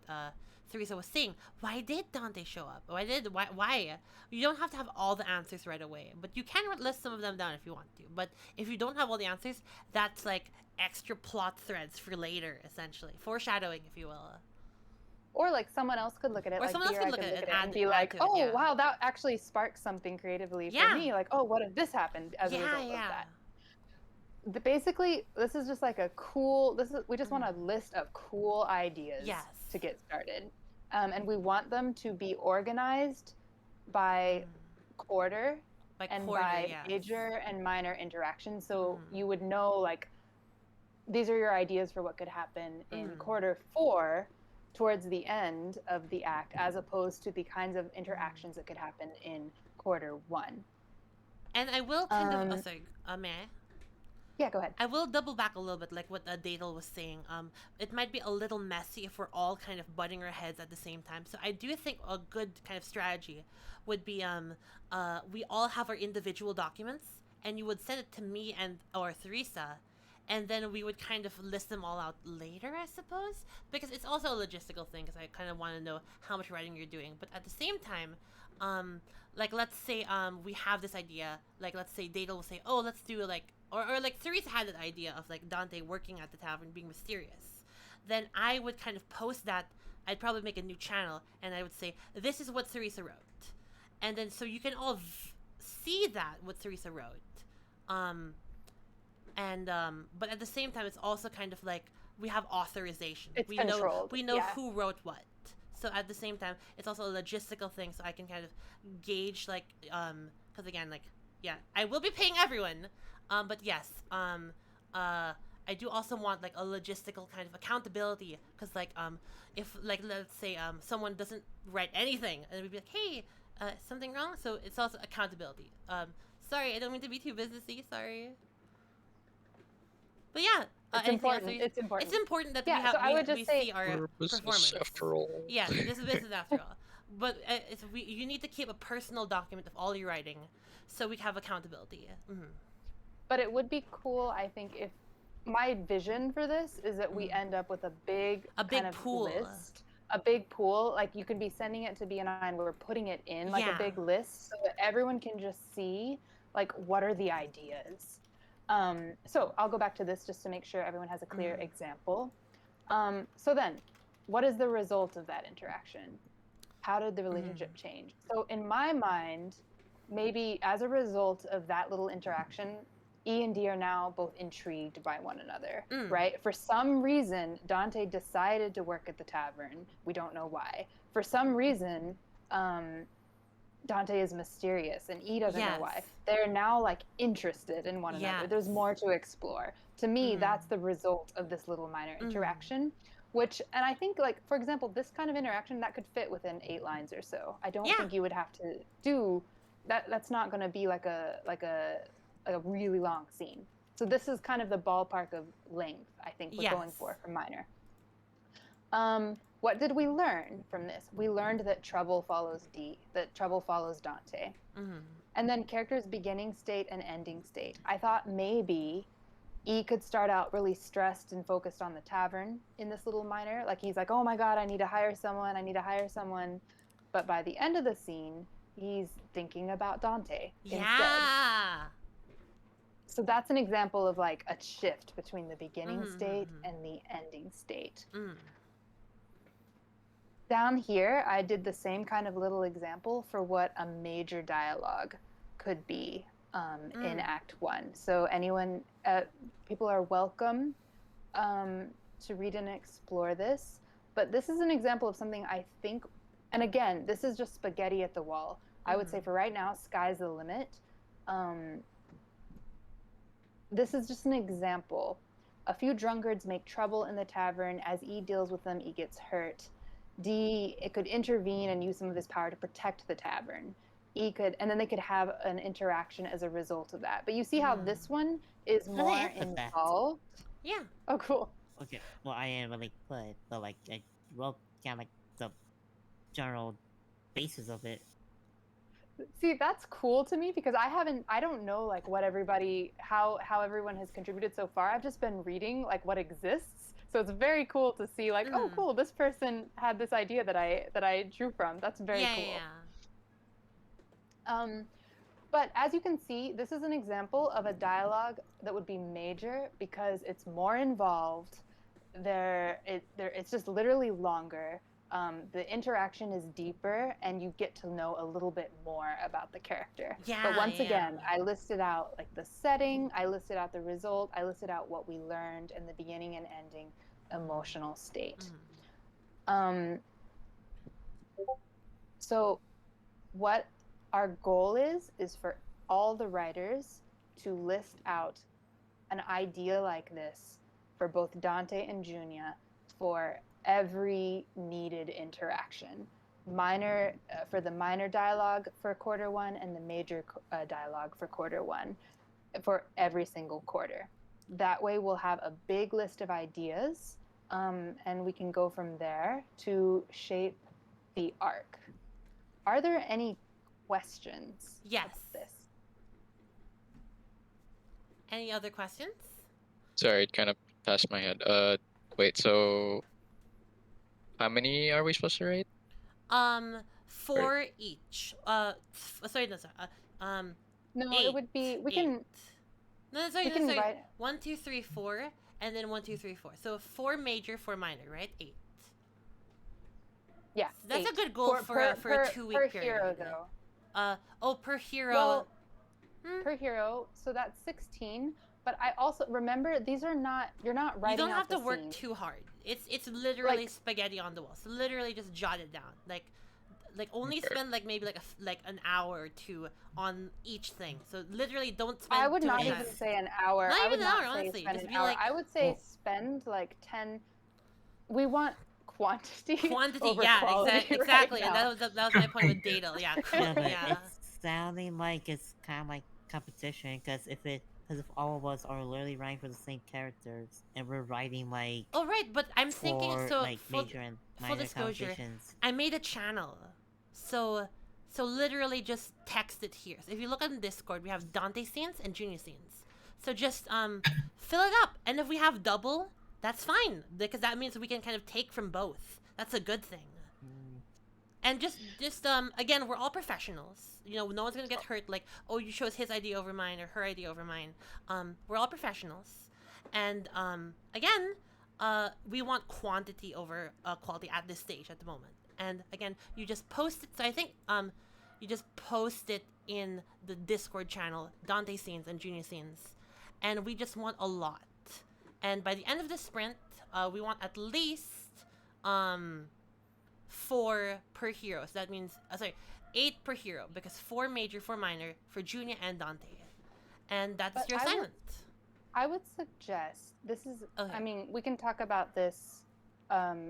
Speaker 1: Teresa was saying. Why did Dante show up? Why? You don't have to have all the answers right away, but you can list some of them down if you want to. But if you don't have all the answers, that's like extra plot threads for later, essentially foreshadowing, if you will.
Speaker 3: Or like someone else could look at it,
Speaker 1: or
Speaker 3: like
Speaker 1: someone else could look at it and
Speaker 3: be like, oh wow, that actually sparked something creatively for me. Like, oh, what if this happened as a result of that? Basically, this is just like a cool. We just want a list of cool ideas to get started, and we want them to be organized by quarter and by major and minor interactions. So you would know like these are your ideas for what could happen in quarter four, towards the end of the act, as opposed to the kinds of interactions that could happen in quarter one.
Speaker 1: And I will kind of sorry, may I?
Speaker 3: Yeah, go ahead.
Speaker 1: I will double back a little bit, like what Datal was saying. It might be a little messy if we're all kind of butting our heads at the same time. So I do think a good kind of strategy would be we all have our individual documents, and you would send it to me or Teresa, and then we would kind of list them all out later, I suppose, because it's also a logistical thing, because I kind of want to know how much writing you're doing. But at the same time, like let's say we have this idea, like let's say Datal will say, oh, let's do like. Or like Teresa had that idea of like Dante working at the tavern being mysterious. then I would kind of post that. I'd probably make a new channel, and I would say, this is what Teresa wrote. And then so you can all see that, what Teresa wrote. But at the same time, it's also kind of like we have authorization.
Speaker 3: It's
Speaker 1: we
Speaker 3: controlled.
Speaker 1: We know
Speaker 3: yeah.
Speaker 1: who wrote what. So at the same time, it's also a logistical thing, so I can kind of gauge, like, because again, like, yeah, I will be paying everyone, but yes, I do also want, like, a logistical kind of accountability, because, like, if, like, let's say, someone doesn't write anything, and we'd be like, hey, something wrong? So it's also accountability. Sorry, I don't mean to be too businessy, sorry. But yeah,
Speaker 3: it's important. It's important.
Speaker 1: It's important that
Speaker 3: yeah,
Speaker 1: we see our performance.
Speaker 9: After all.
Speaker 1: Yeah, this is business after all. But you need to keep a personal document of all your writing, so we have accountability. Mm-hmm.
Speaker 3: But it would be cool, I think, if my vision for this is that we end up with a big kind of
Speaker 1: pool
Speaker 3: list. A big pool, like you could be sending it to BNI and we're putting it in like a big list so that everyone can just see like what are the ideas. So I'll go back to this just to make sure everyone has a clear example. So then, what is the result of that interaction? How did the relationship change? So in my mind, maybe as a result of that little interaction, E and D are now both intrigued by one another, right? For some reason, Dante decided to work at the tavern. We don't know why. For some reason, Dante is mysterious and E doesn't know why. They're now like interested in one another. There's more to explore. To me, that's the result of this little minor interaction, which, and I think like, for example, this kind of interaction that could fit within 8 lines or so. I don't think you would have to do that. That's not going to be like a really long scene. So this is kind of the ballpark of length I think we're going for minor. What did we learn from this? We learned that trouble follows D, that trouble follows Dante. And then characters' beginning state and ending state. I thought maybe E could start out really stressed and focused on the tavern in this little minor. Like he's like, oh my God, I need to hire someone. But by the end of the scene, he's thinking about Dante instead. So that's an example of like a shift between the beginning state and the ending state. Down here, I did the same kind of little example for what a major dialogue could be in Act 1. So anyone, people are welcome to read and explore this. But this is an example of something I think, and again, this is just spaghetti at the wall. I would say for right now, sky's the limit. This is just an example. A few drunkards make trouble in the tavern. As E deals with them, E gets hurt. D, it could intervene and use some of his power to protect the tavern. E could, and then they could have an interaction as a result of that. But you see how this one is more involved?
Speaker 1: Yeah.
Speaker 3: Oh, cool.
Speaker 4: Okay, well, I didn't really put, but like, I wrote kind of like the general basis of it.
Speaker 3: See, that's cool to me because I don't know like what everybody, how everyone has contributed so far. I've just been reading like what exists. So it's very cool to see like, oh cool, this person had this idea that I drew from. That's very cool. But as you can see, this is an example of a dialogue that would be major because it's more involved. It's just literally longer. The interaction is deeper and you get to know a little bit more about the character. But once again, I listed out like the setting, I listed out the result, I listed out what we learned in the beginning and ending emotional state. So what our goal is for all the writers to list out an idea like this for both Dante and Junia for every needed interaction. Minor for the minor dialogue for quarter 1 and the major dialogue for quarter 1 for every single quarter. That way we'll have a big list of ideas and we can go from there to shape the arc. Are there any questions?
Speaker 1: Yes.
Speaker 3: About this?
Speaker 1: Any other questions?
Speaker 9: Sorry, it kind of passed my head. Wait, so how many are we supposed to rate?
Speaker 1: 4 each. Sorry, no, sorry.
Speaker 3: No,
Speaker 1: 8,
Speaker 3: it would be. We
Speaker 1: 8.
Speaker 3: can.
Speaker 1: No, sorry,
Speaker 3: we can
Speaker 1: sorry.
Speaker 3: write
Speaker 1: 1, 2, 3, 4, and then 1, 2, 3, 4. So 4 major, 4 minor, right? 8.
Speaker 3: Yeah,
Speaker 1: So that's
Speaker 3: 8.
Speaker 1: a good goal for a 2-week
Speaker 3: per
Speaker 1: period.
Speaker 3: hero though.
Speaker 1: Per hero.
Speaker 3: Well, per hero, so that's 16. But I also remember these are not. You're not writing.
Speaker 1: You don't have
Speaker 3: out the
Speaker 1: to work
Speaker 3: scene.
Speaker 1: too hard. It's literally
Speaker 3: Like-
Speaker 1: spaghetti on the wall. So literally just jot it down. Like only spend like maybe like an hour or 2 on each thing. So literally don't spend.
Speaker 3: I would
Speaker 1: too
Speaker 3: not
Speaker 1: much
Speaker 3: even
Speaker 1: time.
Speaker 3: say an hour.
Speaker 1: Not
Speaker 3: I
Speaker 1: even
Speaker 3: would
Speaker 1: an
Speaker 3: not
Speaker 1: hour,
Speaker 3: say
Speaker 1: honestly.
Speaker 3: spend
Speaker 1: Just
Speaker 3: an
Speaker 1: be
Speaker 3: hour.
Speaker 1: like-
Speaker 3: I would say
Speaker 6: Well-
Speaker 3: spend like 10. We want quantity.
Speaker 1: Quantity,
Speaker 3: over
Speaker 1: yeah,
Speaker 3: quality
Speaker 1: exactly,
Speaker 3: right
Speaker 1: and
Speaker 3: now.
Speaker 1: that was my point with data. Yeah,
Speaker 4: Yeah, but
Speaker 1: yeah.
Speaker 4: it's sounding like it's kind of like competition, because if all of us are literally writing for the same characters and we're writing like
Speaker 1: Oh right, but I'm thinking
Speaker 4: for
Speaker 1: so.
Speaker 4: like
Speaker 1: full,
Speaker 4: major and
Speaker 1: full
Speaker 4: minor
Speaker 1: disclosure,
Speaker 4: competitions.
Speaker 1: I made a channel, so literally just text it here. So if you look on Discord, we have Dante scenes and Junior scenes. So just fill it up, and if we have double, that's fine, because that means we can kind of take from both. That's a good thing. And just again, we're all professionals. You know, no one's gonna get hurt. Like, oh, you chose his idea over mine or her idea over mine. We're all professionals, and again, we want quantity over quality at this stage at the moment. And again, you just post it. So I think you just post it in the Discord channel, Dante scenes and Junior scenes, and we just want a lot. And by the end of the sprint, we want at least 4 per hero. So that means 8 per hero, because 4 major, 4 minor for Junior and Dante, and that's
Speaker 3: But
Speaker 1: your assignment.
Speaker 3: I would suggest this is.
Speaker 1: Okay.
Speaker 3: I mean, we can talk about this.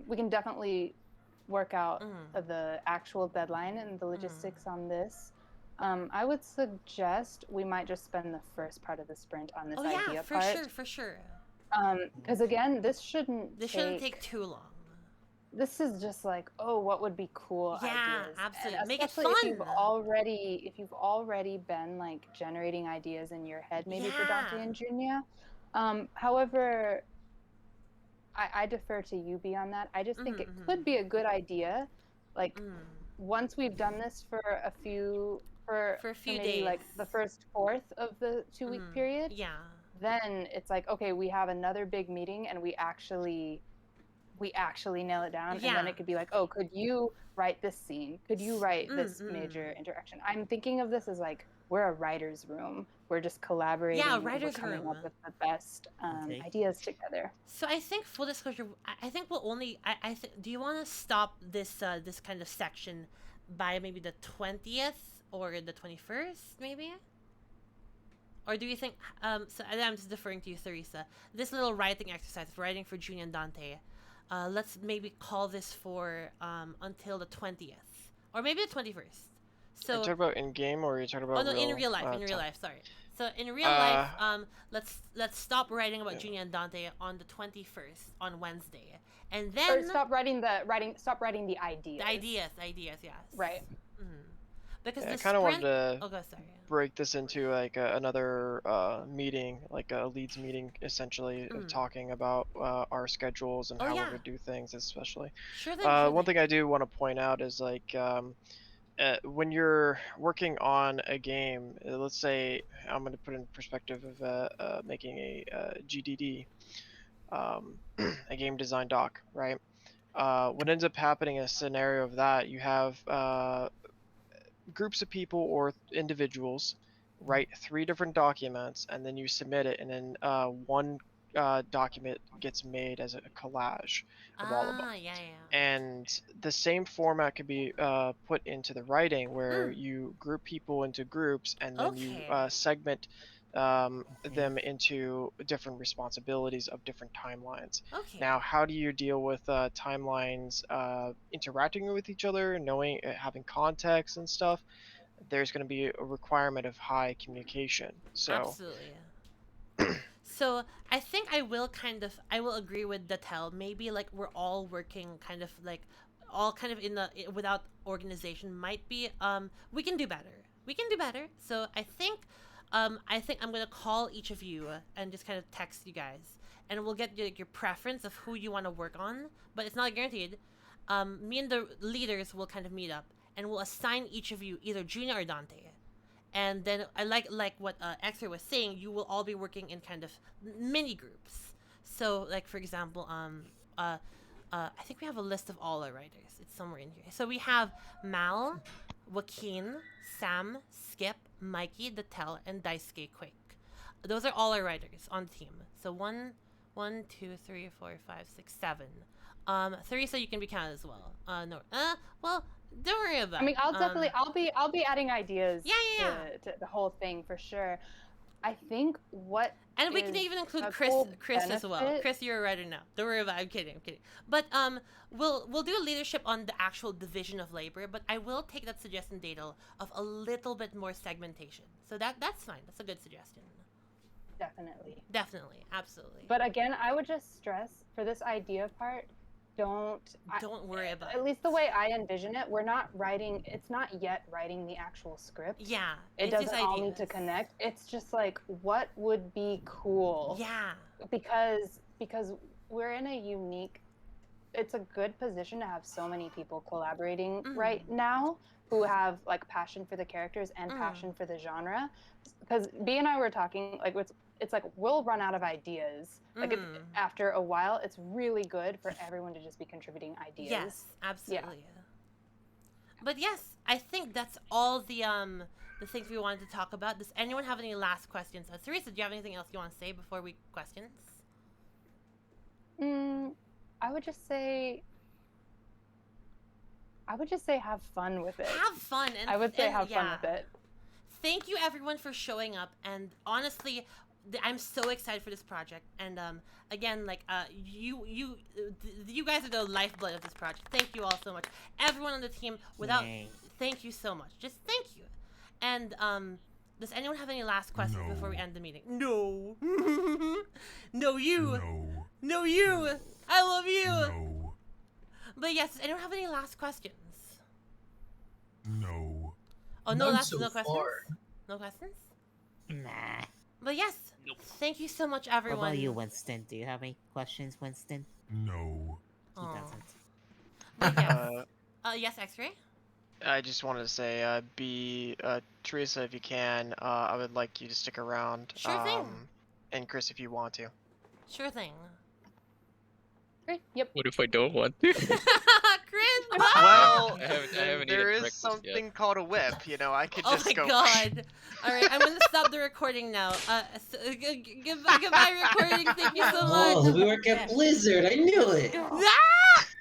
Speaker 3: We can definitely work out the actual deadline and the logistics on this. I would suggest we might just spend the first part of the sprint on this idea
Speaker 1: for
Speaker 3: part.
Speaker 1: sure, for sure.
Speaker 3: Because again, this shouldn't
Speaker 1: take too long.
Speaker 3: This is just like, oh, what would be cool
Speaker 1: Yeah,
Speaker 3: ideas.
Speaker 1: absolutely.
Speaker 3: And
Speaker 1: Make it
Speaker 3: especially
Speaker 1: fun.
Speaker 3: if you've already been like generating ideas in your head, maybe for Dante
Speaker 1: Yeah.
Speaker 3: and Junia. However, I defer to you on that. I just think it could be a good idea. Like once we've done this for a few
Speaker 1: few
Speaker 3: maybe
Speaker 1: days.
Speaker 3: like the first fourth of the 2-week period,
Speaker 1: Yeah.
Speaker 3: then it's like, okay, we have another big meeting and we actually nail it down. And
Speaker 1: Yeah.
Speaker 3: then it could be like, oh, could you write this scene? Could you write this major interaction? I'm thinking of this as like, we're a writer's room. We're just collaborating.
Speaker 1: Yeah,
Speaker 3: and we're
Speaker 1: writer's
Speaker 3: coming
Speaker 1: room.
Speaker 3: up with the best
Speaker 4: Okay.
Speaker 3: ideas together.
Speaker 1: So I think, full disclosure, I think we'll only. Do you want to stop this this kind of section by maybe the 20th or the 21st, maybe? Or do you think? So I'm just deferring to you, Theresa. This little writing exercise, writing for Junior and Dante. Let's maybe call this for until the 20th, or maybe the 21st. So
Speaker 2: Are you talking about in game, or are you talking about?
Speaker 1: in real life. In real life, sorry. So in real life, let's stop writing about Junior and Dante on the 21st on Wednesday, and then
Speaker 3: Or stop writing the ideas.
Speaker 1: the ideas, yes.
Speaker 3: Right.
Speaker 1: Because
Speaker 2: Yeah, I
Speaker 1: the
Speaker 2: kind of wanted
Speaker 1: sprint.
Speaker 2: to
Speaker 1: Oh, go sorry.
Speaker 2: break this into like another meeting, like a leads meeting, essentially, talking about our schedules and
Speaker 1: Oh,
Speaker 2: how
Speaker 1: yeah.
Speaker 2: we're gonna do things, especially.
Speaker 1: Sure thing. Sure
Speaker 2: One thing I do want to point out is like when you're working on a game, let's say I'm going to put in perspective of making a GDD, a game design doc, right? What ends up happening in a scenario of that, you have groups of people or individuals write 3 different documents, and then you submit it, and then one document gets made as a collage of all of them.
Speaker 1: Yeah.
Speaker 2: And the same format could be put into the writing, where you group people into groups, and then you
Speaker 1: Okay.
Speaker 2: segment them into different responsibilities of different timelines.
Speaker 1: Okay.
Speaker 2: Now, how do you deal with timelines interacting with each other, knowing, having context and stuff? There's going to be a requirement of high communication. So
Speaker 1: Absolutely. So I think I will agree with Datel. Maybe like we're all working kind of like all kind of without organization might be we can do better. We can do better. So I think I'm gonna call each of you and just kind of text you guys, and we'll get your preference of who you want to work on, but it's not guaranteed. Me and the leaders will kind of meet up, and we'll assign each of you either Junior or Dante. And then I like what Exer was saying. You will all be working in kind of mini groups. So, like for example, I think we have a list of all our writers. It's somewhere in here. So we have Mal, Joaquin, Sam, Skip, Mikey, Datel, and Daisuke Quick. Those are all our writers on the team. So 1, 2, 3, 4, 5, 6, 7. 3, so you can be counted as well. No. Well, don't worry about it.
Speaker 3: I mean, I'll be adding ideas
Speaker 1: Yeah.
Speaker 3: to the whole thing for sure. I think
Speaker 1: and we can even include Chris as well. Chris, you're a writer now. Don't worry about it. I'm kidding. But we'll do a leadership on the actual division of labor, but I will take that suggestion, Dadel, of a little bit more segmentation. So that's fine. That's a good suggestion. Definitely. Absolutely.
Speaker 3: But again, I would just stress for this idea part, don't
Speaker 1: worry about it.
Speaker 3: At least the way I envision it, it's not yet writing the actual script.
Speaker 1: Yeah.
Speaker 3: It doesn't all need to connect. It's just like, what would be cool?
Speaker 1: Yeah.
Speaker 3: Because we're in a unique, it's a good position to have so many people collaborating right now who have like passion for the characters and passion for the genre. Because B and I were talking, like it's like we'll run out of ideas. Like after a while, it's really good for everyone to just be contributing ideas.
Speaker 1: Yes, absolutely. Yeah. But yes, I think that's all the things we wanted to talk about. Does anyone have any last questions? Teresa, do you have anything else you want to say before we questions?
Speaker 3: I would just say have fun with it.
Speaker 1: Have fun. And
Speaker 3: I would say have fun with it.
Speaker 1: Thank you everyone for showing up, and honestly, I'm so excited for this project. And again, like you guys are the lifeblood of this project. Thank you all so much, everyone on the team. Thank you so much. Just thank you. And does anyone have any last questions before we end the meeting? No. No, you. No, you. I love you.
Speaker 10: No.
Speaker 1: But yes, does anyone have any last questions?
Speaker 10: No.
Speaker 1: Oh, no questions? No questions?
Speaker 4: Nah.
Speaker 1: But yes, thank you so much, everyone.
Speaker 4: What about you, Winston? Do you have any questions, Winston?
Speaker 10: No.
Speaker 4: He doesn't.
Speaker 1: But yes. Yes, X-Ray?
Speaker 2: I just wanted to say, Teresa, if you can, I would like you to stick around.
Speaker 1: Sure thing.
Speaker 2: And Chris, if you want to.
Speaker 1: Sure thing.
Speaker 3: Great. Yep.
Speaker 9: What if I don't want to?
Speaker 1: Chris,
Speaker 2: well,
Speaker 9: I haven't
Speaker 2: there
Speaker 9: eaten
Speaker 2: is
Speaker 9: breakfast
Speaker 2: something
Speaker 9: yet.
Speaker 2: called a whip. I could just go.
Speaker 1: Oh my god. Alright, I'm gonna stop the recording now. Goodbye recording, thank you so much.
Speaker 7: Oh, we work at Blizzard. I knew it.
Speaker 1: Ah!